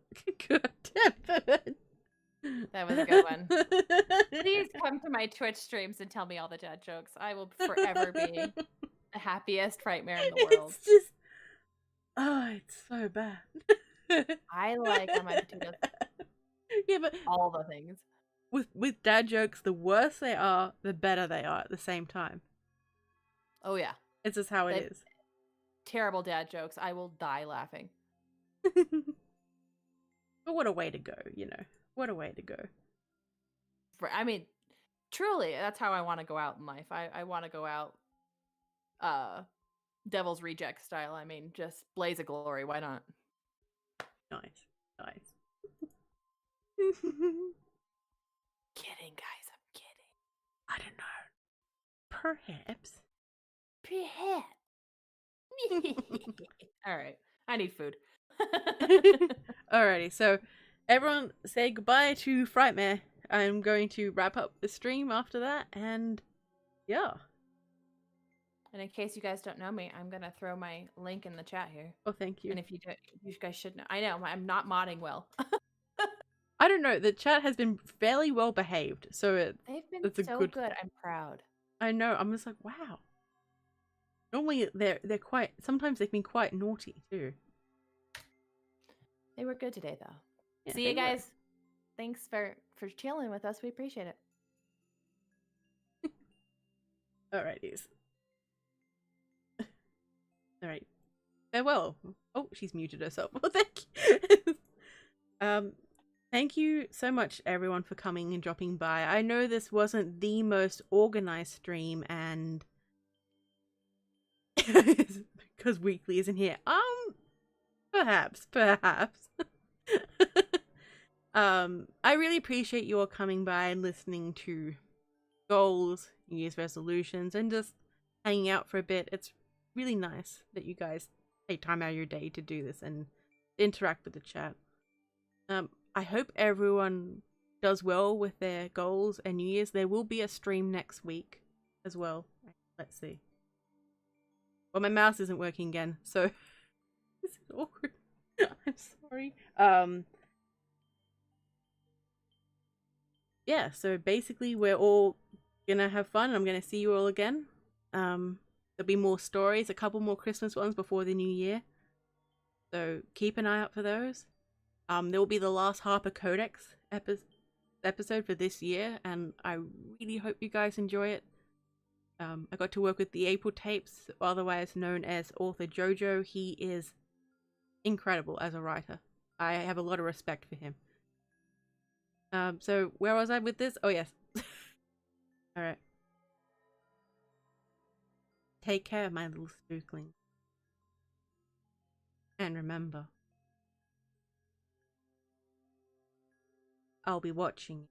Good damn it. That was a good one. Please come to my Twitch streams and tell me all the dad jokes. I will forever be the happiest frightmare in the world. It's just, oh, it's so bad. I like on my potatoes. Yeah, but All the things. With dad jokes, the worse they are, the better they are at the same time. Oh yeah, It's just how it is. Terrible dad jokes. I will die laughing. But what a way to go, you know. What a way to go. I mean, truly, that's how I want to go out in life. I want to go out Devil's Reject style. I mean, just blaze of glory. Why not? Nice. Nice. Kidding, guys. I'm kidding. I don't know. Perhaps. All right. I need food. Alrighty, so everyone say goodbye to Frightmare. I'm going to wrap up the stream after that, and yeah. And in case you guys don't know me, I'm gonna throw my link in the chat here. Oh, thank you. And if you don't, you guys should know. I know I'm not modding well. I don't know. The chat has been fairly well behaved, so They've been it's a so good. good. I'm proud. I know. I'm just like, wow. Normally, they're quite. Sometimes they've been quite naughty too. They were good today, though. Yeah, See you guys. Thanks for chilling with us. We appreciate it. Alrighties. Alright. Farewell. Oh, she's muted herself. Well, thank you. Thank you so much, everyone, for coming and dropping by. I know this wasn't the most organized stream, and because Weekly isn't here. Perhaps. I really appreciate you all coming by and listening to goals, New Year's resolutions, and just hanging out for a bit. It's really nice that you guys take time out of your day to do this and interact with the chat. I hope everyone does well with their goals and New Year's. There will be a stream next week as well. Let's see. Well, my mouse isn't working again, so this is awkward. I'm sorry. Yeah, so basically we're all gonna have fun. I'm gonna see you all again. There'll be more stories, a couple more Christmas ones before the new year. So keep an eye out for those. There will be the last Harper Codex episode for this year, and I really hope you guys enjoy it. I got to work with the April tapes, otherwise known as author Jojo. He is incredible as a writer. I have a lot of respect for him. So where was I with this? Oh yes. All right. Take care, my little spookling. And remember, I'll be watching you.